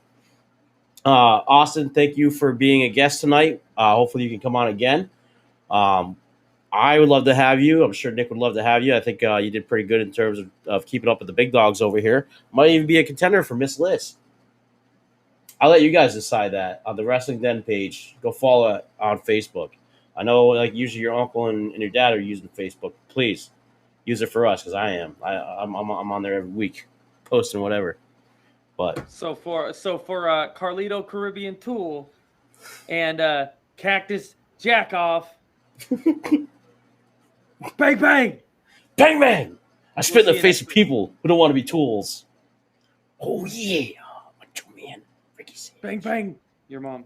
Austin, thank you for being a guest tonight. Hopefully you can come on again. I would love to have you. I'm sure Nick would love to have you. I think you did pretty good in terms of keeping up with the big dogs over here. Might even be a contender for Miss Liz. I'll let you guys decide that on the Wrestling Den page. Go follow it on Facebook. I know, like, usually your uncle and your dad are using Facebook. Please use it for us, because I am. I'm on there every week, posting whatever. But so for Carlito Caribbean Tool and Cactus Jackoff. Bang bang, bang bang! I spit in the face of people who don't want to be tools. Oh yeah, Macho Man, Ricky. Bang bang, your mom.